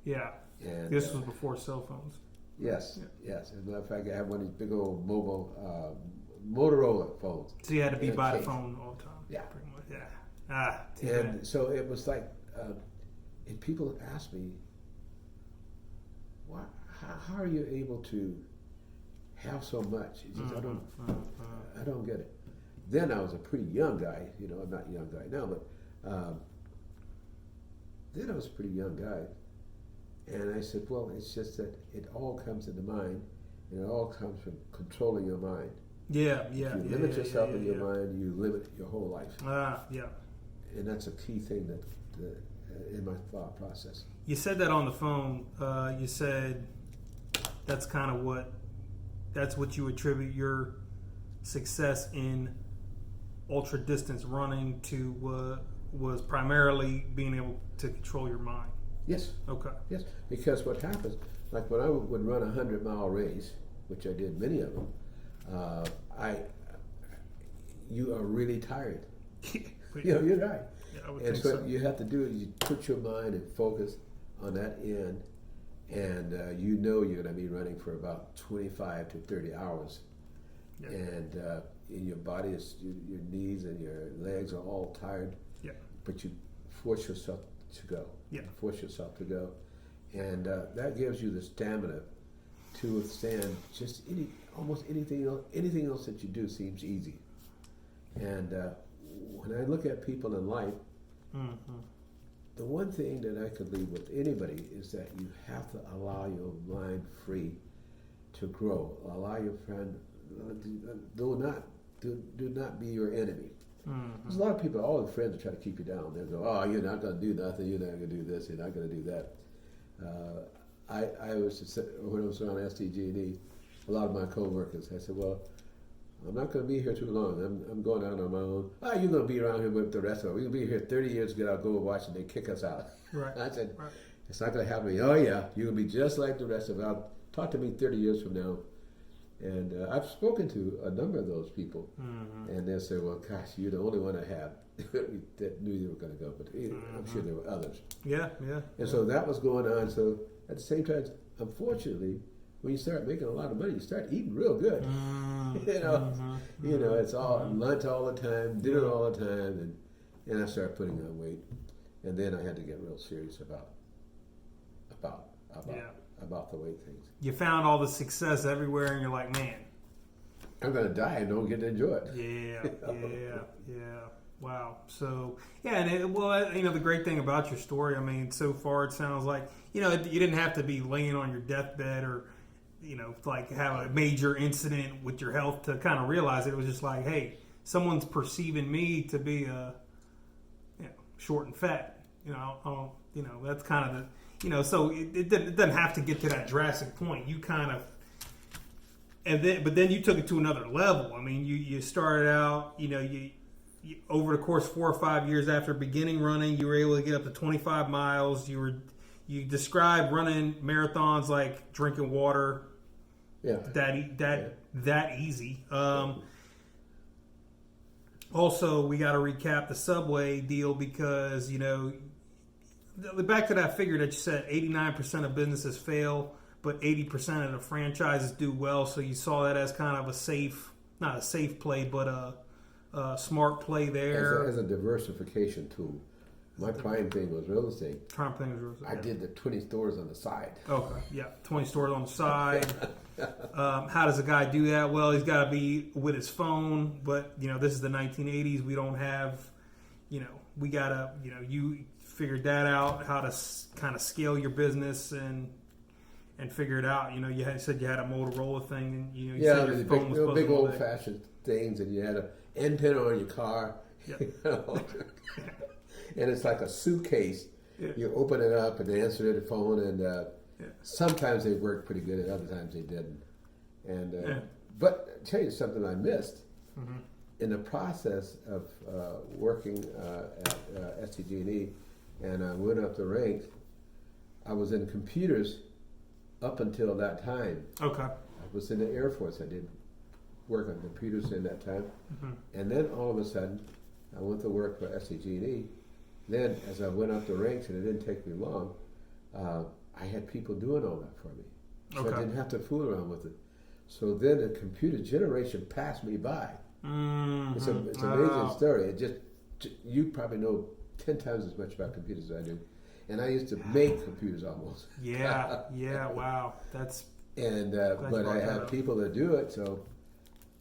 Speaker 1: Yeah.
Speaker 2: And
Speaker 1: this was before cell phones.
Speaker 2: Yes. As a matter of fact, I had one of these big old mobile Motorola phones.
Speaker 1: So you had to be by the phone all the time.
Speaker 2: Yeah.
Speaker 1: Pretty much. Yeah.
Speaker 2: And so it was like, and people ask me, how are you able to have so much? He says, I don't get it. Then I was a pretty young guy, I'm not a young guy now, but then I was a pretty young guy. And I said, well, it's just that it all comes into mind, and it all comes from controlling your mind.
Speaker 1: Yeah.
Speaker 2: If you limit yourself in your mind, you limit your whole life.
Speaker 1: Yeah.
Speaker 2: And that's a key thing that in my thought process.
Speaker 1: You said that on the phone. You said that's what you attribute your success in ultra distance running to was primarily being able to control your mind.
Speaker 2: Yes.
Speaker 1: Okay.
Speaker 2: Yes, because what happens, like when I would run a 100-mile race, which I did many of them, you are really tired. You're right.
Speaker 1: Yeah, I would
Speaker 2: and
Speaker 1: think
Speaker 2: so
Speaker 1: so.
Speaker 2: you have to do is you put your mind and focus on that end, and you know you're going to be running for about 25 to 30 hours,
Speaker 1: Yeah.
Speaker 2: and in your body, your knees and your legs are all tired,
Speaker 1: Yeah.
Speaker 2: but you force yourself to go.
Speaker 1: Yeah.
Speaker 2: Force yourself to go, and that gives you the stamina to withstand just almost anything else. Anything else that you do seems easy. And when I look at people in life,
Speaker 1: Mm-hmm.
Speaker 2: the one thing that I could leave with anybody is that you have to allow your mind free to grow. Allow your friend, do not be your enemy.
Speaker 1: Mm-hmm.
Speaker 2: There's a lot of people, all the friends that try to keep you down. They go, oh, you're not going to do nothing, you're not going to do this, you're not going to do that. When I was around STG&E, a lot of my co-workers, I said, well, I'm not going to be here too long. I'm going out on my own. You're going to be around here with the rest of us. We're going to be here 30 years, get out, go watch, and they kick us out.
Speaker 1: Right.
Speaker 2: I said,
Speaker 1: Right.
Speaker 2: It's not going to happen. Oh, yeah, you're going to be just like the rest of us. Talk to me 30 years from now. And I've spoken to a number of those people.
Speaker 1: Mm-hmm.
Speaker 2: And they say, well, gosh, you're the only one I have that knew you were going to go. But I'm sure there were others.
Speaker 1: Yeah, yeah.
Speaker 2: And so that was going on. So at the same time, unfortunately, when you start making a lot of money, you start eating real good.
Speaker 1: Mm-hmm.
Speaker 2: You know, it's all lunch all the time, dinner all the time, and I started putting on weight. And then I had to get real serious about the weight things.
Speaker 1: You found all the success everywhere, and you're like, man,
Speaker 2: I'm going to die and don't get to enjoy it.
Speaker 1: Yeah. Wow. So, yeah, and the great thing about your story, I mean, so far it sounds like, you didn't have to be laying on your deathbed or, like have a major incident with your health to kind of realize it. It was just like, hey, someone's perceiving me to be short and fat. That's kind of the. So it doesn't have to get to that drastic point. You kind of, but then you took it to another level. I mean, you started out, you over the course of 4 or 5 years after beginning running, you were able to get up to 25 miles. You described running marathons like drinking water.
Speaker 2: Yeah.
Speaker 1: That easy. Also, we got to recap the Subway deal because back to that figure that you said, 89% of businesses fail, but 80% of the franchises do well. So you saw that as kind of not a safe play, but a smart play there.
Speaker 2: As a diversification tool. My prime thing was real estate. I did the 20 stores on the side.
Speaker 1: Okay, yeah, 20 stores on the side. How does a guy do that? Well, he's got to be with his phone, but this is the 1980s. We don't have, we got to, you figured that out, how to kind of scale your business and figure it out. You said you had a Motorola thing, and you said your phone was
Speaker 2: big old fashioned things, and you had an antenna on your car.
Speaker 1: Yep.
Speaker 2: And it's like a suitcase.
Speaker 1: Yeah.
Speaker 2: You open it up and answer the phone, and sometimes they worked pretty good, and other times they didn't. And but I'll tell you something I missed.
Speaker 1: Mm-hmm.
Speaker 2: In the process of working at STG&E, and I went up the ranks, I was in computers up until that time.
Speaker 1: Okay.
Speaker 2: I was in the Air Force. I did work on computers in that time.
Speaker 1: Mm-hmm.
Speaker 2: And then all of a sudden, I went to work for STG&E. Then, as I went up the ranks, and it didn't take me long, I had people doing all that for me. So I didn't have to fool around with it. So then the computer generation passed me by.
Speaker 1: Mm-hmm.
Speaker 2: It's an amazing story. You probably know 10 times as much about computers as I do. And I used to make computers almost.
Speaker 1: Yeah, wow. But
Speaker 2: I had people that do it, so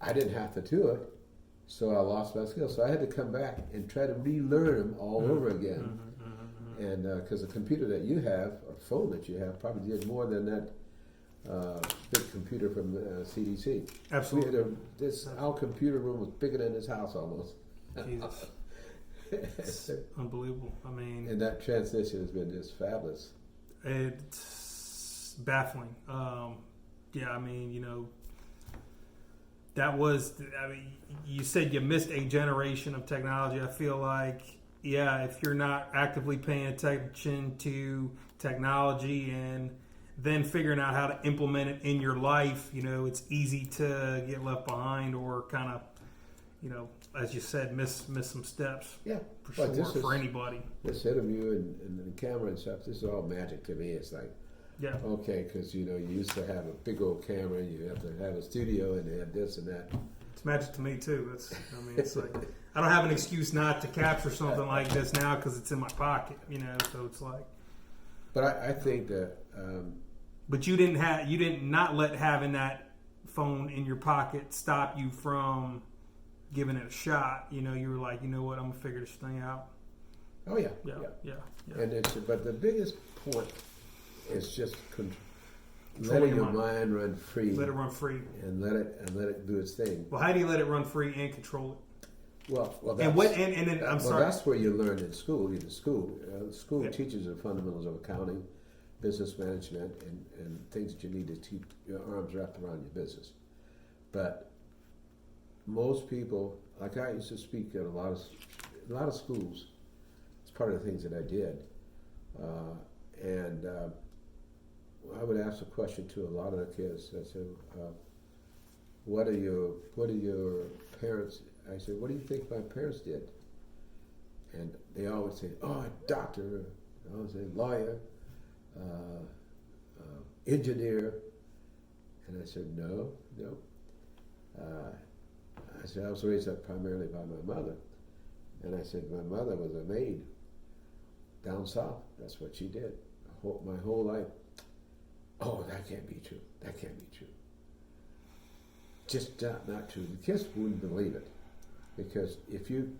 Speaker 2: I didn't have to do it. So I lost my skills. So I had to come back and try to relearn them all over again. Mm-hmm. And because the computer that you have, or phone that you have, probably did more than that big computer from CDC.
Speaker 1: Absolutely.
Speaker 2: Our computer room was bigger than this house almost.
Speaker 1: Jesus. It's unbelievable. I mean,
Speaker 2: and that transition has been just fabulous.
Speaker 1: It's baffling. That was. You said you missed a generation of technology. I feel like, if you're not actively paying attention to technology and then figuring out how to implement it in your life, it's easy to get left behind or kind of, you know, as you said, miss some steps.
Speaker 2: Yeah,
Speaker 1: For
Speaker 2: but
Speaker 1: sure, for anybody.
Speaker 2: This interview and the camera and stuff, this is all magic to me. It's like,
Speaker 1: Yeah.
Speaker 2: okay, because you know, you used to have a big old camera, you have to have a studio, and they have this and that.
Speaker 1: It's magic to me too. It's like I don't have an excuse not to capture something like this now because it's in my pocket, you know. So it's like.
Speaker 2: But I think that.
Speaker 1: But you didn't not let having that phone in your pocket stop you from giving it a shot. You know, you were like, you know what, I'm gonna figure this thing out.
Speaker 2: Oh yeah. And but the biggest point is just letting your mind run free.
Speaker 1: Let it run free,
Speaker 2: and let it do its thing.
Speaker 1: Well, how do you let it run free and control it?
Speaker 2: Well,
Speaker 1: that's
Speaker 2: that's where you learn in school. School teaches the fundamentals of accounting, business management, and things that you need to keep your arms wrapped around your business. But most people, like I used to speak at a lot of schools. It's part of the things that I did, and I would ask a question to a lot of the kids. I said, "What are your parents?" I said, "What do you think my parents did?" And they always say, "Oh, a doctor." I always say, "Lawyer, engineer." And I said, "No." I said, "I was raised up primarily by my mother." And I said, "My mother was a maid down south. That's what she did my whole life." "Oh, that can't be true. That can't be true." Just not true. The kids wouldn't believe it, because if you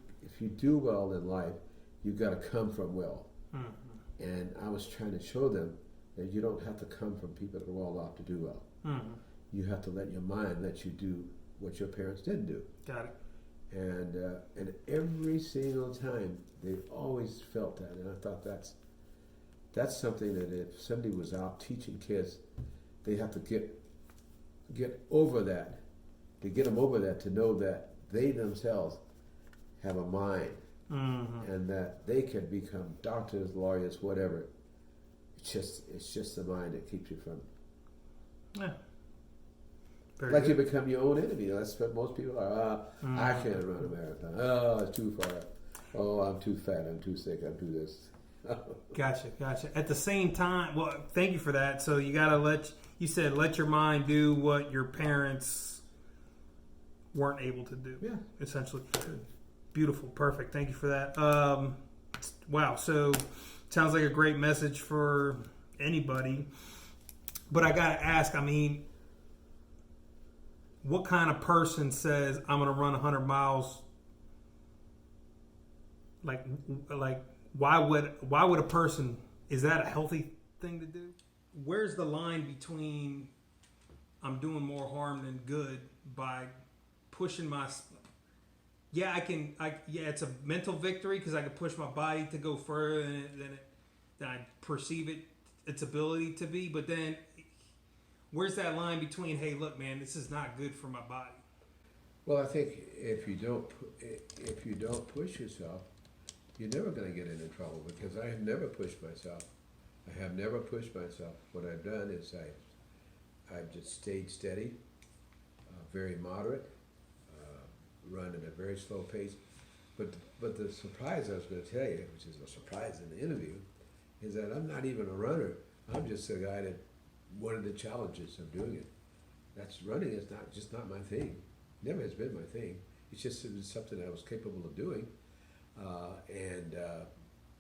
Speaker 2: do well in life, you've got to come from well. Mm-hmm. And I was trying to show them that you don't have to come from people that are well off to do well. Mm-hmm. You have to let your mind let you do what your parents didn't do.
Speaker 1: Got it.
Speaker 2: And every single time they always felt that, and I thought that's something that if somebody was out teaching kids, they have to get over that, to get them over that, to know that they themselves have a mind, mm-hmm. and that they can become doctors, lawyers, whatever. It's just the mind that keeps you from.
Speaker 1: Yeah. Very
Speaker 2: like
Speaker 1: good.
Speaker 2: You become your own enemy. That's what most people are. Mm-hmm. I can't run a marathon. Oh, it's too far. Oh, I'm too fat. I'm too sick. I'm too this.
Speaker 1: Gotcha. At the same time, well, thank you for that. So you gotta let your mind do what your parents weren't able to do.
Speaker 2: Yeah,
Speaker 1: essentially. Beautiful, perfect. Thank you for that. Wow. So sounds like a great message for anybody. But I gotta ask. I mean, what kind of person says I'm gonna run 100 miles? Like. Why would a person, is that a healthy thing to do? Where's the line between I'm doing more harm than good by pushing it's a mental victory because I can push my body to go further than I perceive its ability to be, but then where's that line between, hey, look, man, this is not good for my body?
Speaker 2: Well, I think if you don't push yourself, you're never going to get into trouble, because I have never pushed myself. What I've done is I've just stayed steady, very moderate, run at a very slow pace. But the surprise I was going to tell you, which is a surprise in the interview, is that I'm not even a runner. I'm just a guy that wanted the challenges of doing it. Running is not my thing. Never has been my thing. It was something I was capable of doing.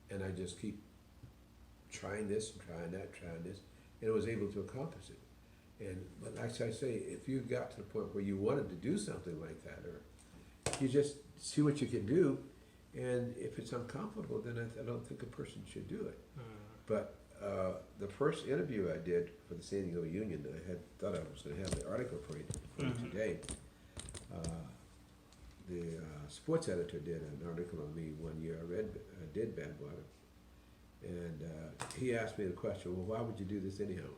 Speaker 2: And I just keep trying this and trying that, and I was able to accomplish it. But like I say, if you got to the point where you wanted to do something like that, or you just see what you can do, and if it's uncomfortable, then I don't think a person should do it. But the first interview I did for the San Diego Union, I thought I was going to have the article for you today. The sports editor did an article on me one year. I did Badwater, and he asked me the question, "Well, why would you do this anyhow?"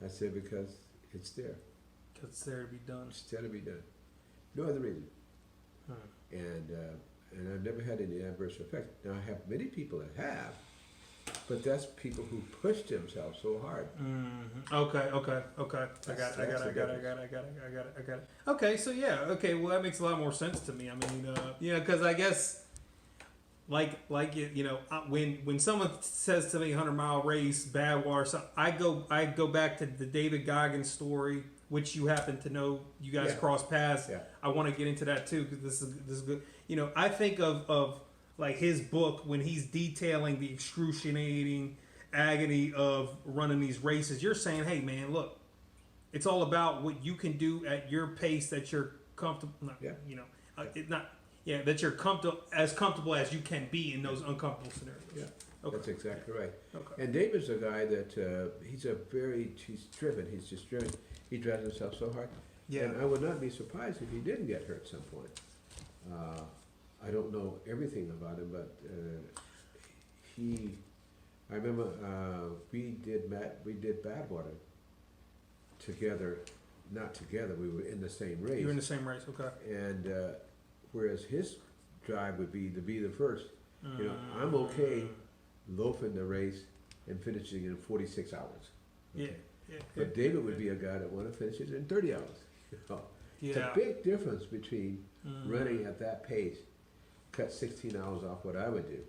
Speaker 2: I said, "Because it's there.
Speaker 1: It's there to be done.
Speaker 2: It's there to be done. No other reason." And I've never had any adverse effect. Now I have many people that have, But that's people who pushed themselves so hard.
Speaker 1: Okay. I got it. Okay, so yeah, okay, well that makes a lot more sense to me. I mean, because I guess like when someone says to me 100-mile race, bad water, so I go back to the David Goggins story, which you happen to know. You guys cross paths.
Speaker 2: Yeah.
Speaker 1: I want to get into that too because this is good. I think of like his book when he's detailing the excruciating agony of running these races. You're saying, hey man, look, it's all about what you can do at your pace that you're comfortable. That you're comfortable as you can be in those uncomfortable scenarios.
Speaker 2: Yeah,
Speaker 1: Okay.
Speaker 2: that's exactly right.
Speaker 1: Okay.
Speaker 2: And David's a guy that he's driven. He's just driven. He drives himself so hard.
Speaker 1: Yeah.
Speaker 2: And I would not be surprised if he didn't get hurt at some point. I don't know everything about him, but I remember we did Badwater together. Not together. We were in the same race.
Speaker 1: You were in the same race. Okay.
Speaker 2: And whereas his drive would be to be the first. I'm okay loafing the race and finishing in 46 hours. Okay?
Speaker 1: Yeah.
Speaker 2: But David would be a guy that wanted to finish it in 30 hours. It's a big difference between running at that pace, cut 16 hours off what I would do.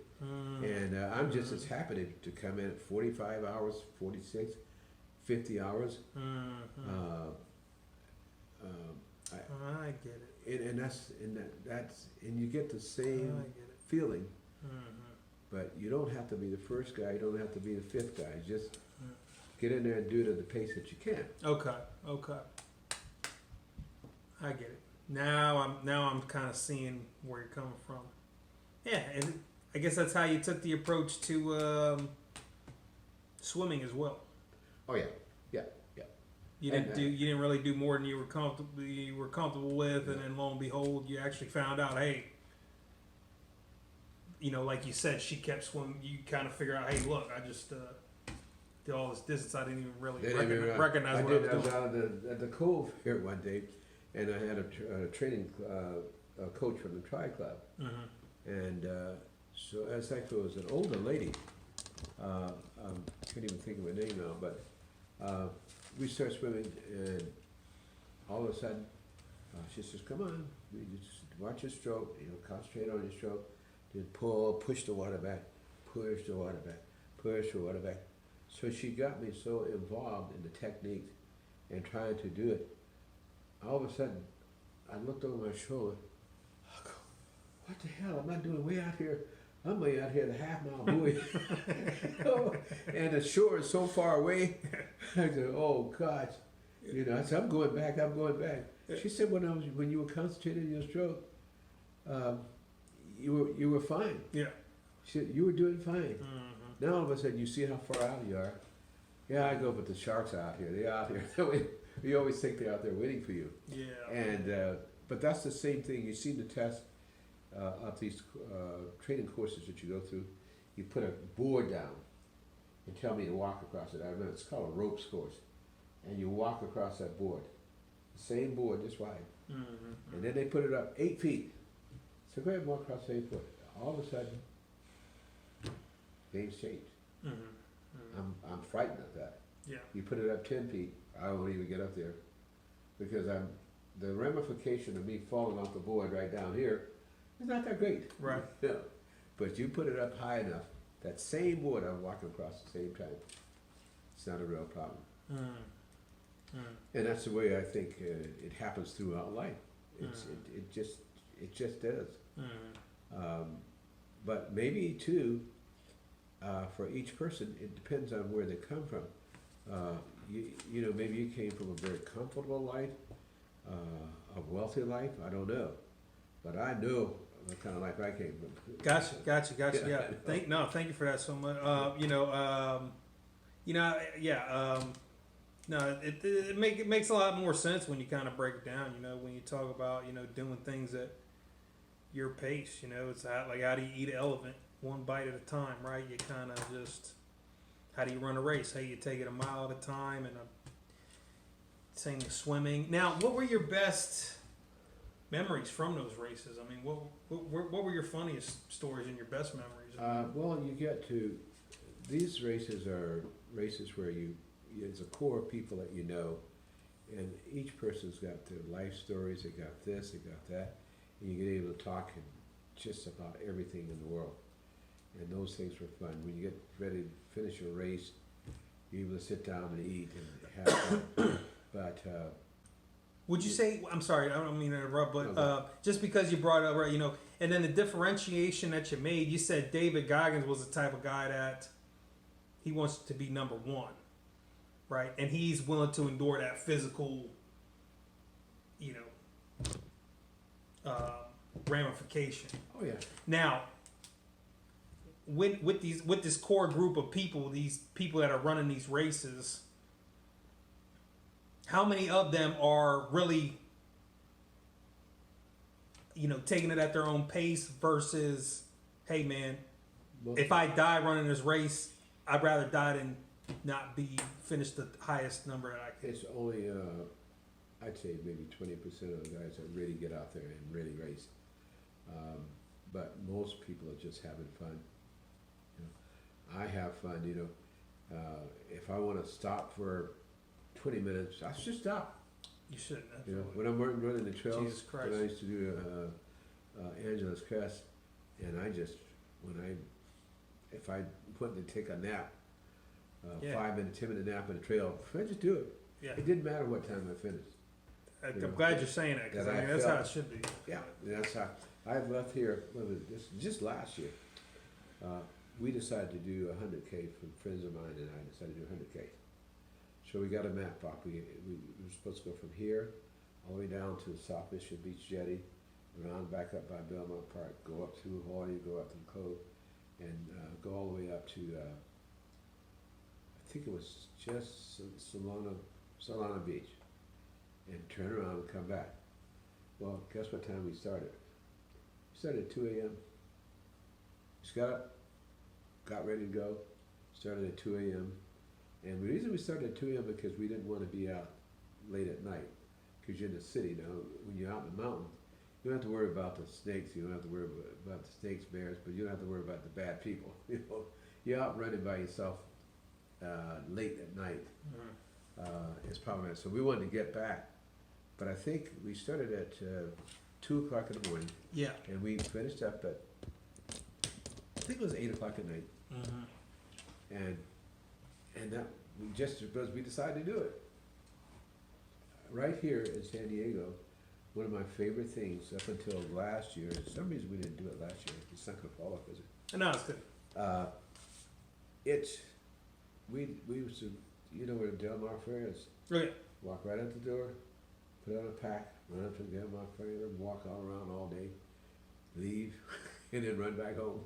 Speaker 2: And I'm just as happy to come in at 45 hours, 46, 50 hours.
Speaker 1: I get it.
Speaker 2: And you get the same feeling. But you don't have to be the first guy. You don't have to be the fifth guy. Just get in there and do it at the pace that you can.
Speaker 1: Okay. I get it. Now I'm kind of seeing where you're coming from. Yeah, and I guess that's how you took the approach to swimming as well.
Speaker 2: Oh yeah.
Speaker 1: You didn't really do more than you were comfortable with, and then lo and behold, you actually found out, hey, like you said, she kept swimming. You kind of figure out, hey, look, I just did all this distance. I didn't even really recognize what I was doing.
Speaker 2: I was out at the cove here one day, and I had a training coach from the Tri Club, and so as it was an older lady. I can't even think of her name now, but we start swimming, and all of a sudden, she says, "Come on, you just watch your stroke. Concentrate on your stroke. Then push the water back, push the water back, push the water back." So she got me so involved in the technique and trying to do it. All of a sudden, I looked over my shoulder. I go, "What the hell am I doing way out here? I'm way out here, the half-mile buoy, and the shore is so far away." I said, "Oh gosh," I said, "I'm going back. She said, when you were concentrating on your stroke, you were fine.
Speaker 1: Yeah.
Speaker 2: She said, you were doing fine. Now all of a sudden you see how far out you are. Yeah, I go, but the sharks are out here. They're out here. We always think they're out there waiting for you.
Speaker 1: Yeah.
Speaker 2: And but that's the same thing. You see the test of these training courses that you go through. You put a board down and tell me to walk across it. I remember it's called a ropes course, and you walk across that board, the same board this wide, and then they put it up 8 feet. So go ahead and walk across 8 foot. All of a sudden, things change. I'm frightened of that.
Speaker 1: Yeah.
Speaker 2: You put it up 10 feet, I won't even get up there because the ramification of me falling off the board right down here is not that great.
Speaker 1: Right.
Speaker 2: No. But you put it up high enough, that same board I'm walking across at the same time, it's not a real problem. And that's the way I think it happens throughout life. It just does. But maybe too, for each person, it depends on where they come from. Maybe you came from a very comfortable life, a wealthy life. I don't know, but I know the kind of life I came from.
Speaker 1: Gotcha. Yeah. Thank you for that so much. It makes a lot more sense when you kind of break it down. When you talk about doing things at your pace. It's how do you eat an elephant one bite at a time, right? You kind of just how do you run a race? Hey, you take it a mile at a time, and same with swimming. Now, what were your best memories from those races? I mean, what were your funniest stories and your best memories?
Speaker 2: Well, you get to these races are races where it's a core of people that you know, and each person's got their life stories. They got this, they got that, and you get able to talk in just about everything in the world. And those things were fun. When you get ready to finish your race, you're able to sit down and eat and have fun. But
Speaker 1: would you say? I'm sorry, I don't mean to interrupt, but
Speaker 2: No,
Speaker 1: just because you brought it up, right? You know, and then the differentiation that you made, you said David Goggins was the type of guy that he wants to be number one, right? And he's willing to endure that physical, you know, ramification.
Speaker 2: oh yeah,
Speaker 1: Now, with this core group of people, these people that are running these races, how many of them are really, you know, taking it at their own pace versus, hey man, if I die running this race, I'd rather die than not be finished the highest number that I could.
Speaker 2: it's only I'd say maybe 20% of the guys that really get out there and really race. But most people are just having fun. You know, I have fun. You know, if I want to stop for 20 minutes, I should stop.
Speaker 1: You shouldn't.
Speaker 2: You know, when I'm running the trails,
Speaker 1: Jesus Christ.
Speaker 2: when I used to do Angela's Crest, and if I wanted to take a nap,
Speaker 1: Yeah.
Speaker 2: 5-minute, 10-minute nap on the trail, I just do it.
Speaker 1: Yeah,
Speaker 2: It didn't matter what time I finished.
Speaker 1: I'm glad you're saying that because
Speaker 2: that
Speaker 1: I mean
Speaker 2: I
Speaker 1: that's
Speaker 2: felt-
Speaker 1: how it should be.
Speaker 2: Yeah, and that's how I've left here. What was this? Just last year, we decided to do 100K. From friends of mine and I decided to do 100K. So we got a map up. We were supposed to go from here all the way down to the South Mission Beach Jetty, around back up by Belmont Park, go up through Hawaii, go up to the Cove, and go all the way up to I think it was just Solana Beach, and turn around and come back. Well, guess what time we started? We started at 2 a.m. Just got up, got ready to go, started at 2 a.m. And the reason we started at 2 a.m. because we didn't want to be out late at night, because you're in the city now. When you're out in the mountains, you don't have to worry about the snakes, you don't have to worry about the snakes, bears, but you don't have to worry about the bad people. You know, you're out running by yourself late at night. It's problematic. So we wanted to get back, but I think we started at 2 o'clock in the morning,
Speaker 1: Yeah.
Speaker 2: and we finished up at I think it was 8 o'clock at night, and that just because we decided to do it. Right here in San Diego, one of my favorite things up until last year. For some reason we didn't do it last year. It's not going to fall off, is it?
Speaker 1: No, it's good.
Speaker 2: We used to, you know where the Del Mar Fair is?
Speaker 1: Okay.
Speaker 2: Walk right out the door, put on a pack, run up to the Del Mar Fair, walk all around all day, leave, and then run back home.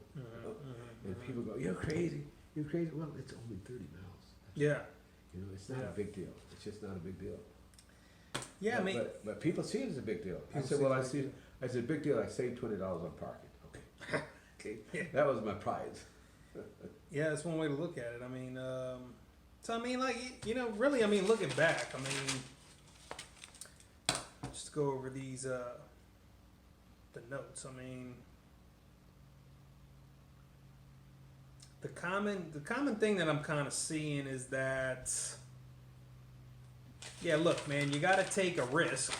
Speaker 2: And people go, "You're crazy! You're crazy!" Well, it's only 30 miles.
Speaker 1: Yeah.
Speaker 2: You know, it's not a big deal. It's just not a big deal.
Speaker 1: Yeah, I mean,
Speaker 2: but people see it as a big deal. I
Speaker 1: People
Speaker 2: said,
Speaker 1: see
Speaker 2: well,
Speaker 1: it
Speaker 2: I
Speaker 1: as a
Speaker 2: see.
Speaker 1: big
Speaker 2: I said, big deal. I saved $20 on parking. Okay, okay,
Speaker 1: Yeah.
Speaker 2: that was my prize.
Speaker 1: yeah, that's one way to look at it. I mean, so I mean, like you know, really, I mean, looking back, I mean, just go over these the notes. I mean, the common thing that I'm kind of seeing is that, yeah, look, man, you got to take a risk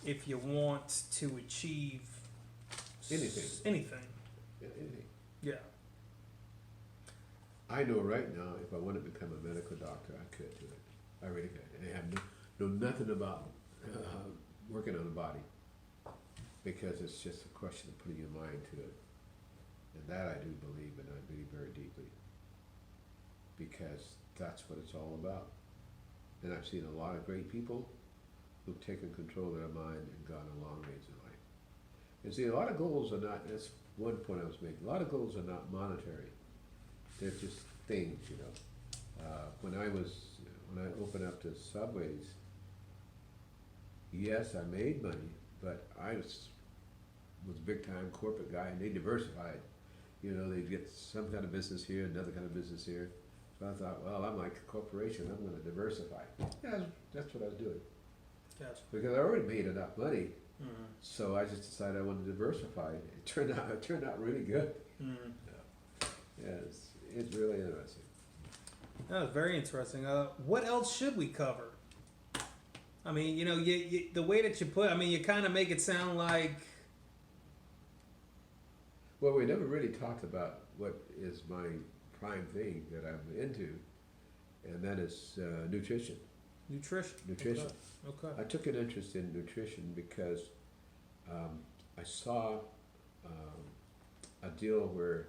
Speaker 1: if you want to achieve
Speaker 2: Anything.
Speaker 1: Anything.
Speaker 2: Yeah, anything.
Speaker 1: Yeah.
Speaker 2: I know right now, if I want to become a medical doctor, I could do it. I really could. And I have know nothing about working on the body, because it's just a question of putting your mind to it. And that I do believe, and I believe very deeply, because that's what it's all about. And I've seen a lot of great people who've taken control of their mind and gone a long ways in life. And see, a lot of goals are not, that's one point I was making, a lot of goals are not monetary. They're just things, you know. When I opened up the Subways, yes, I made money, but I was a big time corporate guy, and they diversified. You know, they'd get some kind of business here, another kind of business here. So I thought, well, I'm like a corporation, I'm going to diversify. Yeah, that's what I was doing.
Speaker 1: Gotcha.
Speaker 2: Because I already made enough money,
Speaker 1: Mm-hmm.
Speaker 2: so I just decided I wanted to diversify. It turned out really good.
Speaker 1: Mm-hmm.
Speaker 2: Yes, it's really interesting.
Speaker 1: That was very interesting. What else should we cover? I mean, you know, the way that you put, I mean, you kind of make it sound like.
Speaker 2: Well, we never really talked about what is my prime thing that I'm into, and that is nutrition.
Speaker 1: Nutrition. Okay.
Speaker 2: I took an interest in nutrition because I saw a deal where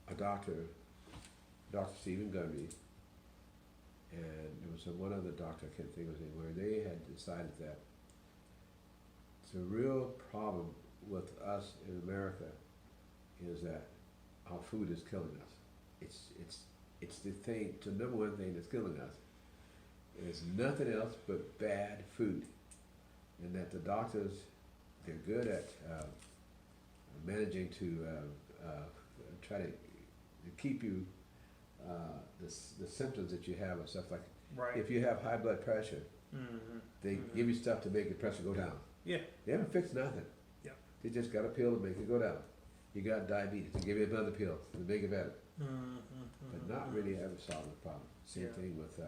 Speaker 2: a doctor, Dr. Stephen Gunby, and there was one other doctor, I can't think of his name, where they had decided that the real problem with us in America is that our food is killing us. It's the thing, it's the number one thing that's killing us. It's nothing else but bad food, and that the doctors, they're good at managing to try to keep you the symptoms that you have and stuff like.
Speaker 1: Right.
Speaker 2: If you have high blood pressure, they give you stuff to make the pressure go down.
Speaker 1: Yeah.
Speaker 2: They haven't fixed nothing.
Speaker 1: Yeah.
Speaker 2: They just got a pill to make it go down. You got diabetes, they give you another pill to make it better. But not really ever solve the problem. Same thing with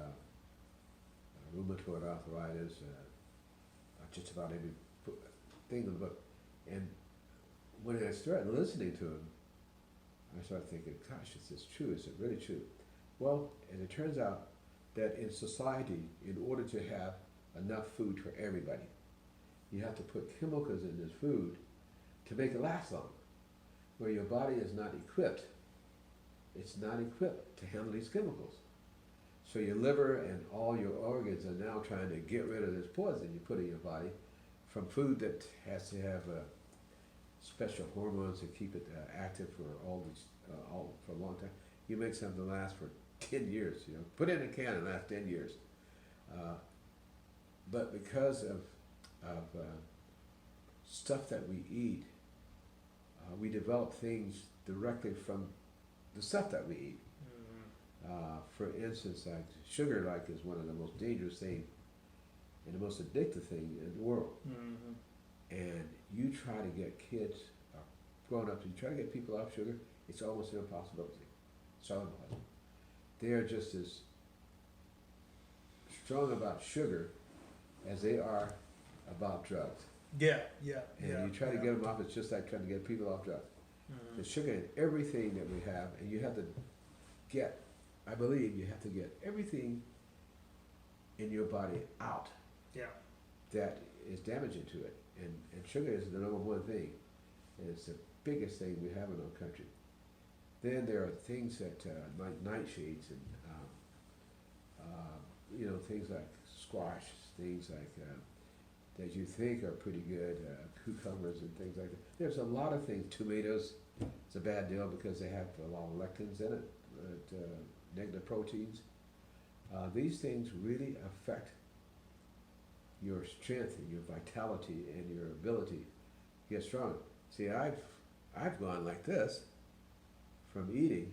Speaker 2: rheumatoid arthritis, just about every thing in the book. And when I started listening to him, I started thinking, gosh, is this true? Is it really true? Well, and it turns out that in society, in order to have enough food for everybody, you have to put chemicals in this food to make it last long, where your body is not equipped. It's not equipped to handle these chemicals. So your liver and all your organs are now trying to get rid of this poison you put in your body from food that has to have special hormones to keep it active for for a long time. You make something last for 10 years, you know. Put it in a can and last 10 years. But because of stuff that we eat, we develop things directly from the stuff that we eat. For instance, like sugar, like is one of the most dangerous things and the most addictive thing in the world. And you try to get kids, grown-ups, you try to get people off sugar, it's almost an impossibility. So impossible. They are just as strong about sugar as they are about drugs.
Speaker 1: Yeah.
Speaker 2: And you try to get them off, it's just like trying to get people off drugs. There's sugar in everything that we have, and you have to get, I believe you have to get everything in your body out that is damaging to it. And sugar is the number one thing, and it's the biggest thing we have in our country. Then there are things that, like nightshades and, you know, things like squash, things like that you think are pretty good, cucumbers and things like that. There's a lot of things. Tomatoes, it's a bad deal because they have a lot of lectins in it, negative proteins. These things really affect your strength and your vitality and your ability to get strong. See, I've gone like this from eating,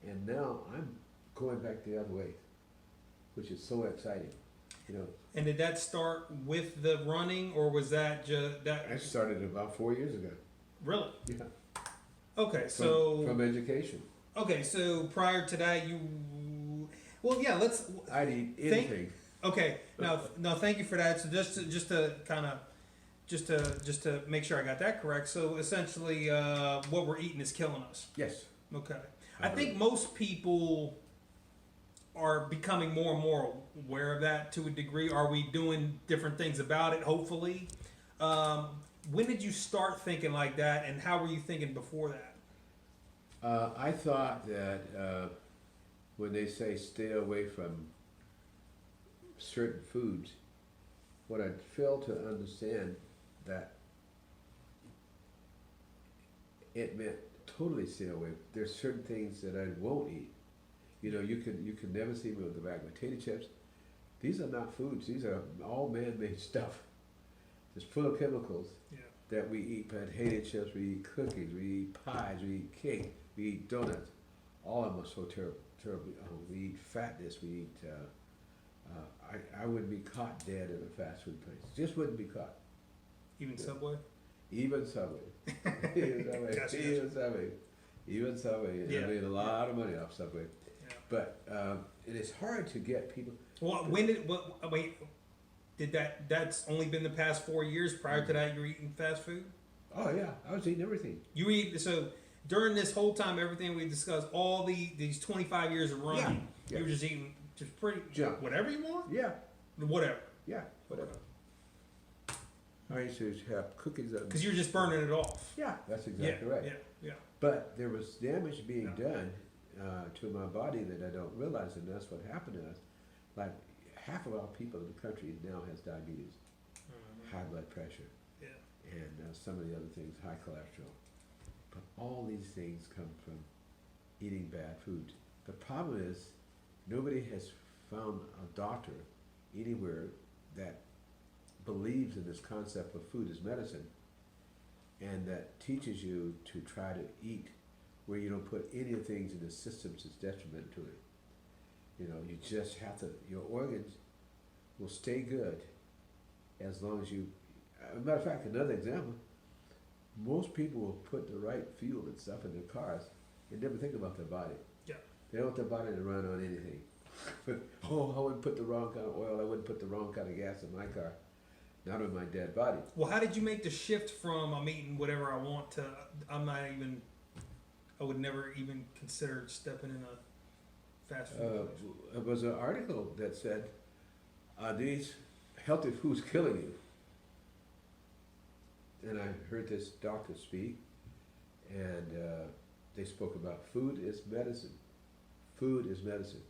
Speaker 2: and now I'm going back the other way, which is so exciting, you know.
Speaker 1: And did that start with the running, or was that just that?
Speaker 2: I started about 4 years ago.
Speaker 1: Really?
Speaker 2: Yeah.
Speaker 1: Okay, so
Speaker 2: from education.
Speaker 1: Okay, so prior to that, well, yeah.
Speaker 2: I'd eat anything.
Speaker 1: Okay, no, thank you for that. So just to kind of, just to make sure I got that correct. So essentially, what we're eating is killing us.
Speaker 2: Yes.
Speaker 1: Okay. I think most people are becoming more and more aware of that to a degree. Are we doing different things about it? Hopefully. When did you start thinking like that, and how were you thinking before that?
Speaker 2: I thought that when they say stay away from certain foods, what I failed to understand that it meant totally stay away. There's certain things that I won't eat. You know, you can never see me with a bag of potato chips. These are not foods. These are all man-made stuff. It's full of chemicals that we eat. Potato chips, we eat cookies, we eat pies, we eat cake, we eat donuts. All of them are so terrible. We eat fatness. We eat. I wouldn't be caught dead in a fast food place. Just wouldn't be caught.
Speaker 1: Even Subway.
Speaker 2: Even Subway. Even Subway.
Speaker 1: Gotcha.
Speaker 2: Even Subway. Even Subway.
Speaker 1: Yeah.
Speaker 2: I made a lot of money off Subway.
Speaker 1: Yeah.
Speaker 2: But it is hard to get people.
Speaker 1: Well, wait, did that's only been the past 4 years? Prior to that, you were eating fast food?
Speaker 2: Oh, yeah. I was eating everything.
Speaker 1: You eat, so during this whole time, everything we discussed, all these 25 years of running,
Speaker 2: Yeah.
Speaker 1: you were just eating just pretty,
Speaker 2: Junk.
Speaker 1: whatever you want?
Speaker 2: Yeah.
Speaker 1: Whatever.
Speaker 2: Yeah. Whatever. I used to have cookies.
Speaker 1: Because you're just burning it off.
Speaker 2: Yeah. That's exactly right.
Speaker 1: Yeah.
Speaker 2: But there was damage being done to my body that I don't realize, and that's what happened to us. Like half of our people in the country now has diabetes, high blood pressure, and some of the other things, high cholesterol. But all these things come from eating bad food. The problem is nobody has found a doctor anywhere that believes in this concept of food as medicine and that teaches you to try to eat where you don't put any of the things in the systems that's detrimental to it. You know, you just have to, your organs will stay good as long as you, matter of fact, another example, most people will put the right fuel and stuff in their cars and never think about their body.
Speaker 1: Yeah.
Speaker 2: They don't want their body to run on anything. Oh, I wouldn't put the wrong kind of oil, I wouldn't put the wrong kind of gas in my car. Not on my dead body.
Speaker 1: Well, how did you make the shift from I'm eating whatever I want to I would never even consider stepping in a fast food place?
Speaker 2: It was an article that said, are these healthy foods killing you? And I heard this doctor speak, and they spoke about food is medicine. Food is medicine.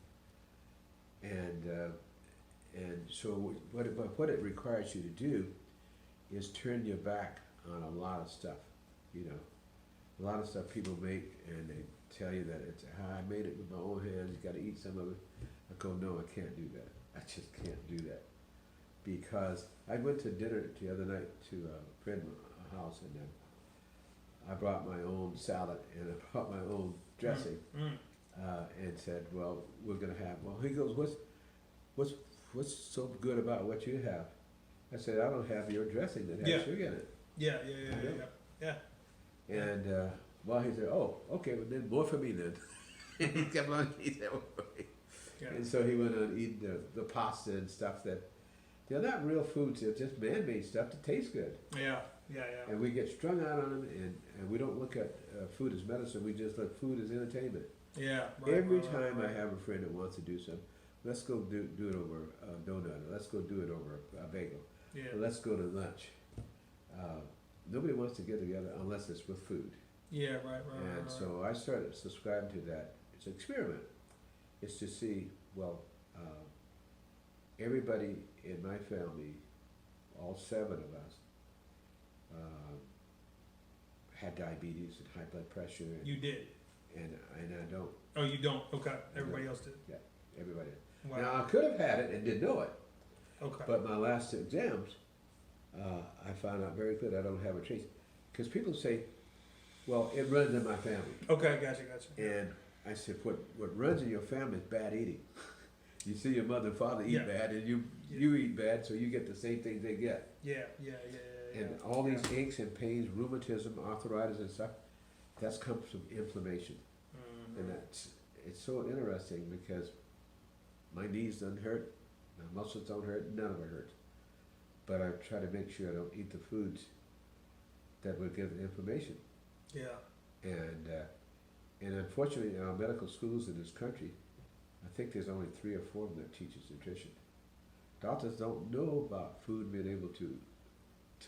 Speaker 2: And so what it requires you to do is turn your back on a lot of stuff, you know. A lot of stuff people make and they tell you that it's, I made it with my own hands, you gotta eat some of it. I go, no, I can't do that. I just can't do that. Because I went to dinner the other night to a friend's house, and I brought my own salad and I brought my own dressing, and said, well, we're gonna have, well, he goes, what's so good about what you have? I said, I don't have your dressing that has sugar in it.
Speaker 1: Yeah.
Speaker 2: And well, he said, oh, okay, well then more for me then. He kept on eating that way.
Speaker 1: Yeah.
Speaker 2: And so he went on eating the pasta and stuff that they're not real foods, they're just man-made stuff that tastes good.
Speaker 1: Yeah.
Speaker 2: And we get strung out on them, and we don't look at food as medicine, we just look food as entertainment.
Speaker 1: Yeah.
Speaker 2: Every time I have a friend that wants to do something, let's go do it over a donut, or let's go do it over a bagel, or let's go to lunch. Nobody wants to get together unless it's with food.
Speaker 1: Yeah, right.
Speaker 2: And so I started subscribing to that. It's an experiment. It's to see, well, everybody in my family, all 7 of us, had diabetes and high blood pressure. And,
Speaker 1: you did.
Speaker 2: And I don't.
Speaker 1: Oh, you don't? Okay. Everybody else did.
Speaker 2: Yeah, everybody.
Speaker 1: Wow.
Speaker 2: Now I could have had it and didn't know it.
Speaker 1: Okay.
Speaker 2: But my last exams, I found out very clear I don't have a trace. Because people say, well, it runs in my family.
Speaker 1: Okay, gotcha.
Speaker 2: And I said, what runs in your family is bad eating. You see your mother and father eat bad, and you eat bad, so you get the same things they get.
Speaker 1: Yeah.
Speaker 2: And all these aches and pains, rheumatism, arthritis and stuff, that's comes from inflammation. And it's so interesting because my knees don't hurt, my muscles don't hurt, none of it hurts. But I try to make sure I don't eat the foods that would give the inflammation.
Speaker 1: Yeah.
Speaker 2: And unfortunately, in our medical schools in this country, I think there's only 3 or 4 of them that teaches nutrition. Doctors don't know about food being able to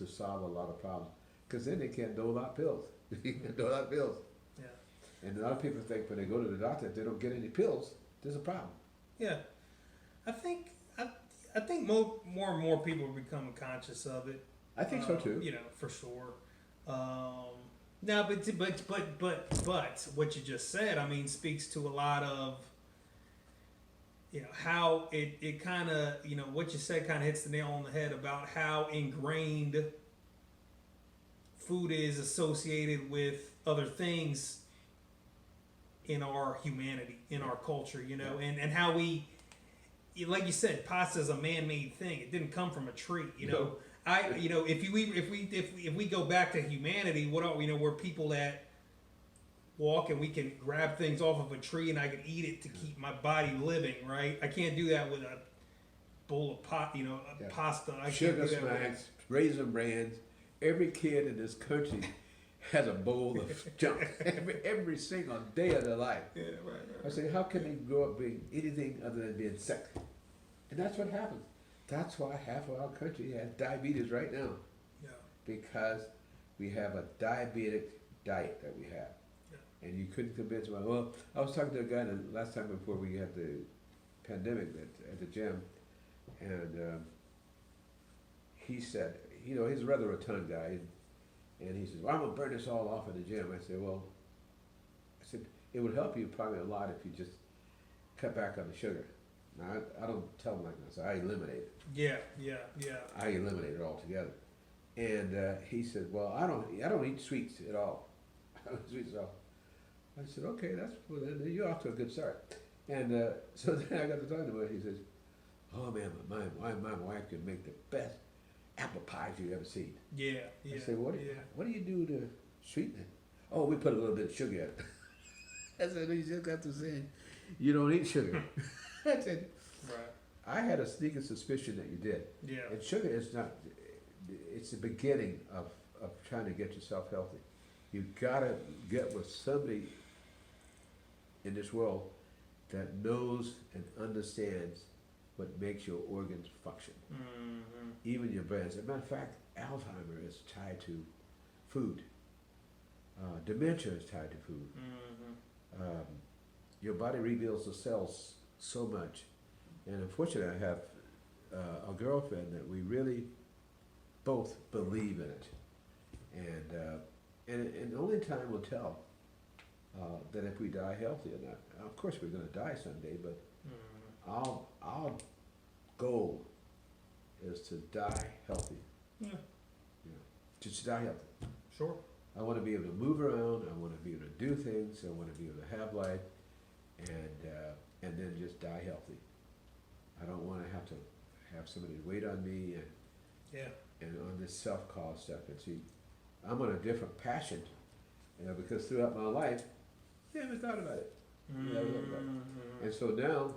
Speaker 2: solve a lot of problems, because then they can't dole out pills. They can't dole out pills.
Speaker 1: Yeah.
Speaker 2: And a lot of people think when they go to the doctor, if they don't get any pills, there's a problem.
Speaker 1: Yeah. I think more and more people are becoming conscious of it.
Speaker 2: I think so too.
Speaker 1: You know, for sure. Now, but what you just said, I mean, speaks to a lot of, you know, how it kind of, you know, what you said kind of hits the nail on the head about how ingrained food is associated with other things in our humanity, in our culture, you know, and how we, like you said, pasta is a man-made thing. It didn't come from a tree, you know. If we go back to humanity, what are, you know, we're people that walk and we can grab things off of a tree and I can eat it to keep my body living, right? I can't do that with a bowl of pasta. I
Speaker 2: Sugar
Speaker 1: can't do that
Speaker 2: smacks, raisin brands. Every kid in this country has a bowl of junk every single day of their life.
Speaker 1: Yeah, right.
Speaker 2: I say, how can they grow up being anything other than being sick? And that's what happens. That's why half of our country has diabetes right now.
Speaker 1: Yeah.
Speaker 2: Because we have a diabetic diet that we have.
Speaker 1: Yeah.
Speaker 2: And you couldn't convince me. Well, I was talking to a guy the last time before we had the pandemic at the gym, and he said, you know, he's a rather rotund guy, and he says, well, I'm going to burn this all off in the gym. I said, well, it would help you probably a lot if you just cut back on the sugar. Now, I don't tell him like this. I eliminate it.
Speaker 1: Yeah.
Speaker 2: I eliminate it altogether. And he said, well, I don't eat sweets at all. I don't eat sweets at all. I said, okay, well, then you're off to a good start. And so then I got to talking to him, and he says, oh man, my wife can make the best apple pies you've ever seen.
Speaker 1: Yeah.
Speaker 2: I said, what do you do to sweeten it? Oh, we put a little bit of sugar in it. I said, you just got to say, you don't eat sugar. I said,
Speaker 1: right.
Speaker 2: I had a sneaking suspicion that you did.
Speaker 1: Yeah.
Speaker 2: And sugar is not, it's the beginning of trying to get yourself healthy. You gotta get with somebody in this world that knows and understands what makes your organs function.
Speaker 1: Mm-hmm.
Speaker 2: Even your brain. As a matter of fact, Alzheimer is tied to food. Dementia is tied to food.
Speaker 1: Mm-hmm.
Speaker 2: Your body rebuilds the cells so much. And unfortunately, I have a girlfriend that we really both believe in it. And only time will tell that if we die healthy or not. Now, of course, we're going to die someday, but our goal is to die healthy.
Speaker 1: Yeah.
Speaker 2: Just die healthy.
Speaker 1: Sure.
Speaker 2: I want to be able to move around. I want to be able to do things. I want to be able to have life, and then just die healthy. I don't want to have somebody wait on me and on this self-caused stuff. And see, I'm on a different passion, because throughout my life, I never thought about it. And so now,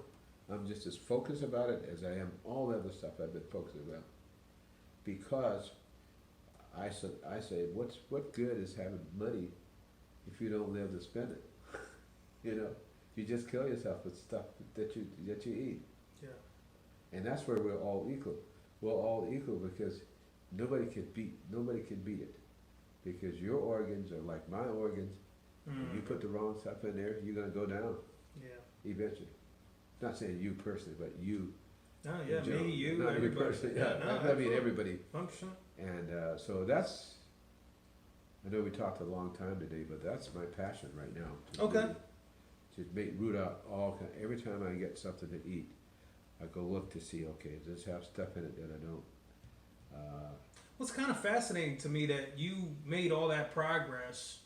Speaker 2: I'm just as focused about it as I am all the other stuff I've been focused about. Because I say, what good is having money if you don't live to spend it? You just kill yourself with stuff that you eat.
Speaker 1: Yeah.
Speaker 2: And that's where we're all equal. We're all equal because nobody can beat it. Because your organs are like my organs. If you put the wrong stuff in there, you're gonna go down.
Speaker 1: Yeah.
Speaker 2: Eventually. Not saying you personally, but you.
Speaker 1: Oh yeah, me, you,
Speaker 2: not
Speaker 1: everybody.
Speaker 2: you personally. Yeah,
Speaker 1: no,
Speaker 2: I mean everybody.
Speaker 1: 100%.
Speaker 2: And so that's. I know we talked a long time today, but that's my passion right now.
Speaker 1: Okay.
Speaker 2: To root out every time I get something to eat, I go look to see, okay, does this have stuff in it that I don't?
Speaker 1: Well, it's kind of fascinating to me that you made all that progress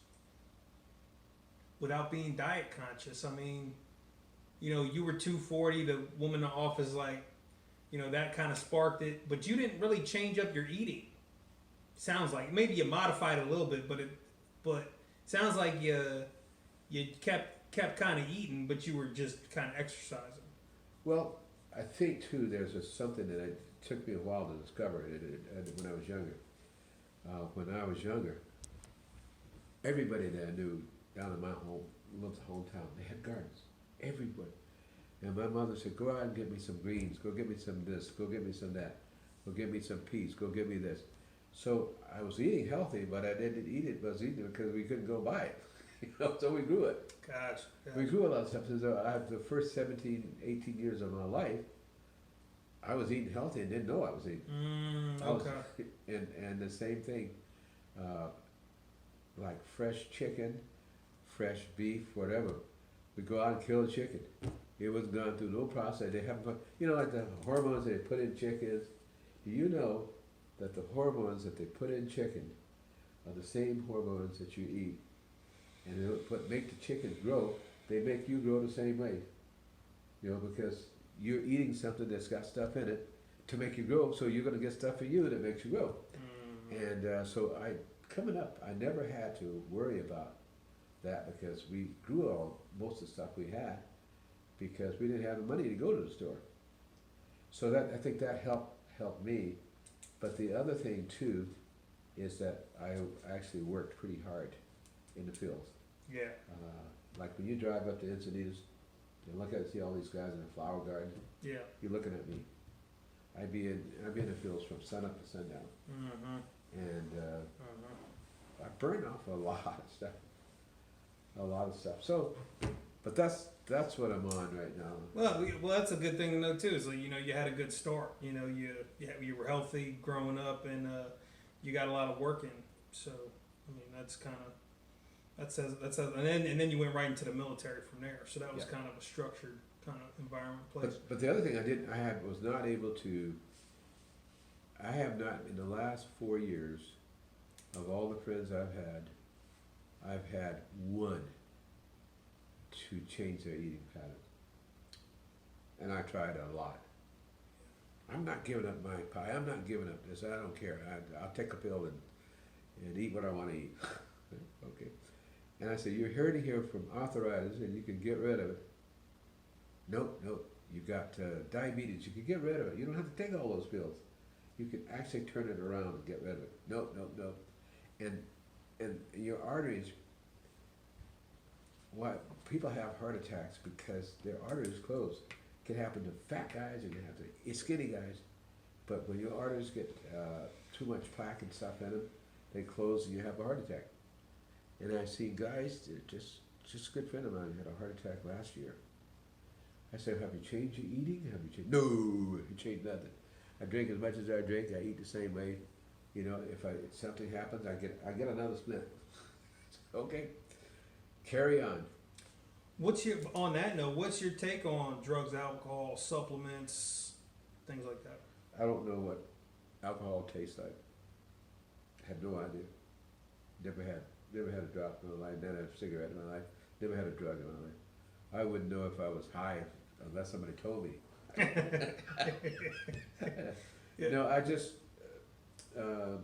Speaker 1: without being diet conscious. I mean, you were 240, the woman in the office, like, that kind of sparked it, but you didn't really change up your eating. Sounds like maybe you modified it a little bit, but it sounds like you kept kind of eating, but you were just kind of exercising.
Speaker 2: Well, I think too, there's something that it took me a while to discover when I was younger. When I was younger, everybody that I knew down in my hometown, they had gardens. Everybody. And my mother said, go out and get me some greens, go get me some this, go get me some that, go get me some peas, go get me this. So I was eating healthy, but I didn't eat it, but I was eating it because we couldn't go buy it. So we grew it.
Speaker 1: Gosh.
Speaker 2: We grew a lot of stuff. So I have the first 17, 18 years of my life, I was eating healthy and didn't know I was eating.
Speaker 1: Okay.
Speaker 2: And the same thing, like fresh chicken, fresh beef, whatever. We go out and kill the chicken. It wasn't gone through no process. They haven't put, like the hormones they put in chickens. Do you know that the hormones that they put in chicken are the same hormones that you eat? And they make the chickens grow. They make you grow the same way. Because you're eating something that's got stuff in it to make you grow, so you're going to get stuff in you that makes you grow. And so coming up, I never had to worry about that because we grew most of the stuff we had because we didn't have the money to go to the store. So that, I think that helped me. But the other thing too is that I actually worked pretty hard in the fields.
Speaker 1: Yeah.
Speaker 2: Like when you drive up to Encinitas and look at see all these guys in the flower garden,
Speaker 1: Yeah.
Speaker 2: you're looking at me. I'd be in the fields from sun up to sundown, and I burned off a lot of stuff. So, but that's what I'm on right now.
Speaker 1: Well, that's a good thing to know too. Is like, you had a good start. You were healthy growing up, and you got a lot of work in. So, I mean, that's kind of that says, and then you went right into the military from there. So that was kind of a structured kind of environment place.
Speaker 2: But the other thing was not able to. I have not in the last 4 years, of all the friends I've had one to change their eating pattern. And I tried a lot. I'm not giving up my pie. I'm not giving up this. I don't care. I'll take a pill and eat what I want to eat. Okay. And I said, you're hurting here from arthritis and you can get rid of it. Nope. You got diabetes. You can get rid of it. You don't have to take all those pills. You can actually turn it around and get rid of it. Nope. And your arteries, why people have heart attacks because their arteries close. It can happen to fat guys, it can happen to skinny guys. But when your arteries get too much plaque and stuff in them, they close and you have a heart attack. And I see guys, just a good friend of mine had a heart attack last year. I said, have you changed your eating? Have you changed? No, you changed nothing. I drink as much as I drink. I eat the same way. If something happens, I get another split. Okay, carry on.
Speaker 1: On that note, what's your take on drugs, alcohol, supplements, things like that?
Speaker 2: I don't know what alcohol tastes like. I have no idea. Never had a drop in my life. Never had a cigarette in my life. Never had a drug in my life. I wouldn't know if I was high unless somebody told me.
Speaker 1: Yeah.
Speaker 2: No, I just, and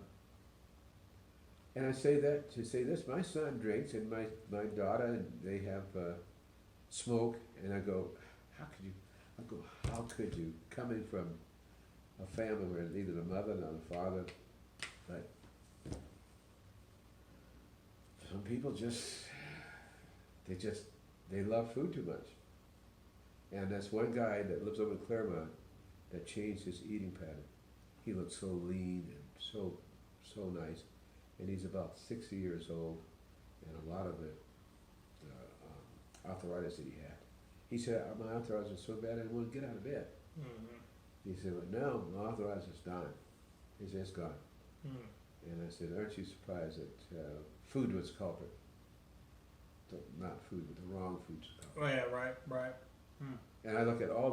Speaker 2: I say that to say this, my son drinks and my daughter, and they have smoke, and I go, how could you, coming from a family where neither the mother nor the father, but some people they love food too much. And that's one guy that lives over in Claremont that changed his eating pattern. He looks so lean and so nice, and he's about 60 years old, and a lot of the arthritis that he had. He said, my arthritis is so bad I didn't want to get out of bed. He said, but now my arthritis is gone. He said, it's gone. And I said, aren't you surprised that food was culprit? Not food, but the wrong food's culprit.
Speaker 1: Oh yeah, right.
Speaker 2: And I look at all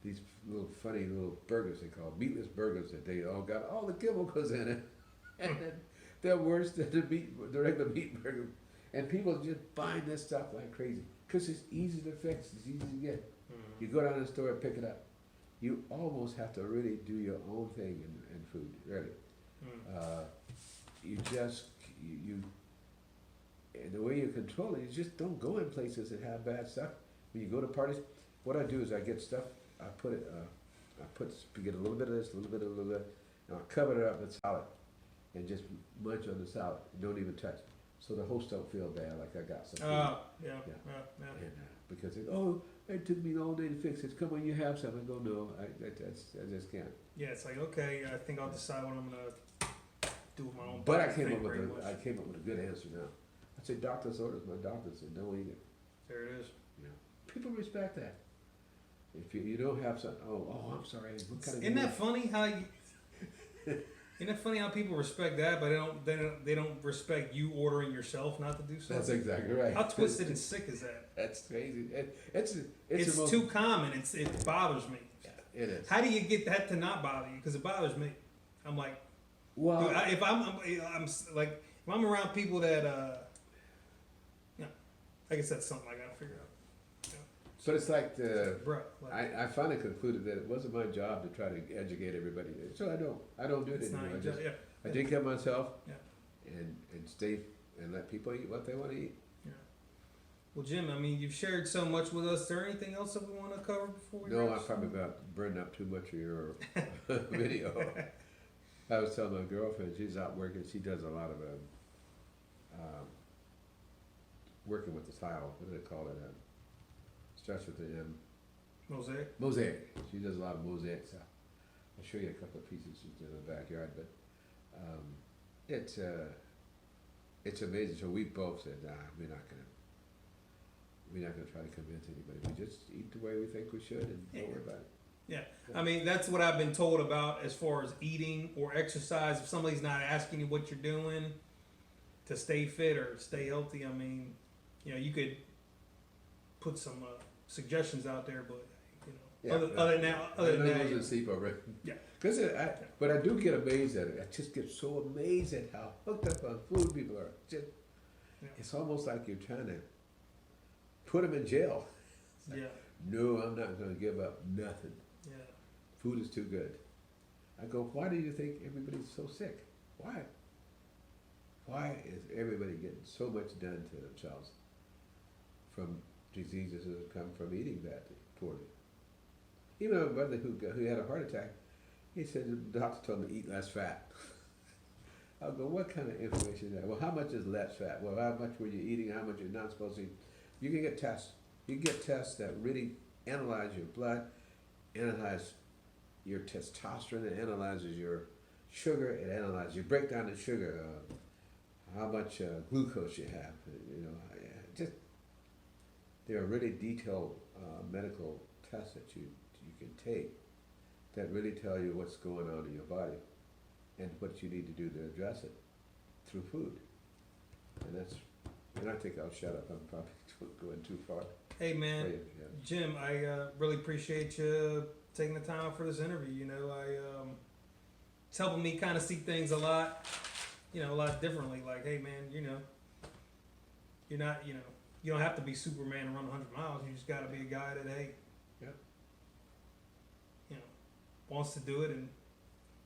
Speaker 2: these little funny little burgers they call meatless burgers that they all got all the chemicals in it, and they're worse than the regular meat burger. And people just buying this stuff like crazy because it's easy to fix, it's easy to get. You go down to the store and pick it up. You almost have to really do your own thing in food, really. And the way you control it, you just don't go in places that have bad stuff. When you go to parties, what I do is I get stuff, get a little bit of this, a little bit, and I'll cover it up with salad, and just munch on the salad, and don't even touch it. So the host don't feel bad, like I got something.
Speaker 1: Yeah.
Speaker 2: And, because they it took me all day to fix it. Come on, you have something. I go, no, I just can't.
Speaker 1: Yeah, it's like, okay, I think I'll decide what I'm gonna do with my own.
Speaker 2: But I came up with a good answer now. I said, doctor's orders. My doctor said, don't eat it.
Speaker 1: There it is.
Speaker 2: People respect that. If you don't have something, I'm sorry. What kind of
Speaker 1: Isn't that funny how Isn't it funny how people respect that, but they don't respect you ordering yourself not to do something?
Speaker 2: That's exactly right.
Speaker 1: How twisted and sick is that?
Speaker 2: That's crazy.
Speaker 1: It's too common. It bothers me.
Speaker 2: It is.
Speaker 1: How do you get that to not bother you? Because it bothers me. I'm like,
Speaker 2: well,
Speaker 1: dude, if I'm around people that, I guess that's something I gotta figure out.
Speaker 2: So it's like
Speaker 1: Bruh,
Speaker 2: I finally concluded that it wasn't my job to try to educate everybody. So I don't do it anymore. I drink it myself and stay and let people eat what they want to eat.
Speaker 1: Yeah. Well, Jim, I mean, you've shared so much with us. Is there anything else that we want to cover before we?
Speaker 2: No,
Speaker 1: wrap
Speaker 2: I probably about burned up too much of your video. I was telling my girlfriend, she's out working. She does a lot of working with the tile. What do they call it? Starts with the M.
Speaker 1: Mosaic.
Speaker 2: Mosaic. She does a lot of mosaics. I'll show you a couple of pieces she's in the backyard, but it's amazing. So we both said, nah, we're not gonna try to convince anybody. We just eat the way we think we should and don't worry about it.
Speaker 1: Yeah. I mean, that's what I've been told about as far as eating or exercise. If somebody's not asking you what you're doing to stay fit or stay healthy, I mean, you know, you could put some suggestions out there, but you know, other than that,
Speaker 2: losing sleep over it.
Speaker 1: Yeah.
Speaker 2: But I do get amazed at it. I just get so amazed at how hooked up on food people are. Just, It's almost like you're trying to put them in jail.
Speaker 1: Yeah.
Speaker 2: No, I'm not going to give up nothing.
Speaker 1: Yeah.
Speaker 2: Food is too good. I go, why do you think everybody's so sick? Why? Why is everybody getting so much done to themselves from diseases that have come from eating badly, poorly? Even my brother who had a heart attack, he said the doctor told him to eat less fat. I'll go, what kind of information is that? Well, how much is less fat? Well, how much were you eating? How much you're not supposed to eat? You can get tests. You can get tests that really analyze your blood, analyze your testosterone, it analyzes your sugar, it analyzes, you break down the sugar, how much glucose you have, you know, just, there are really detailed medical tests that you can take that really tell you what's going on in your body and what you need to do to address it through food. And I think I'll shut up, I'm probably going too far.
Speaker 1: Hey man, Jim, I really appreciate you taking the time out for this interview. You know, it's helping me kind of see things a lot differently. Like, hey man, you know, you're not, you don't have to be Superman and run 100 miles. You just got to be a guy that, hey, wants to do it and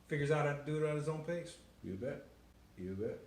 Speaker 1: figures out how to do it at his own pace.
Speaker 2: You bet. You bet.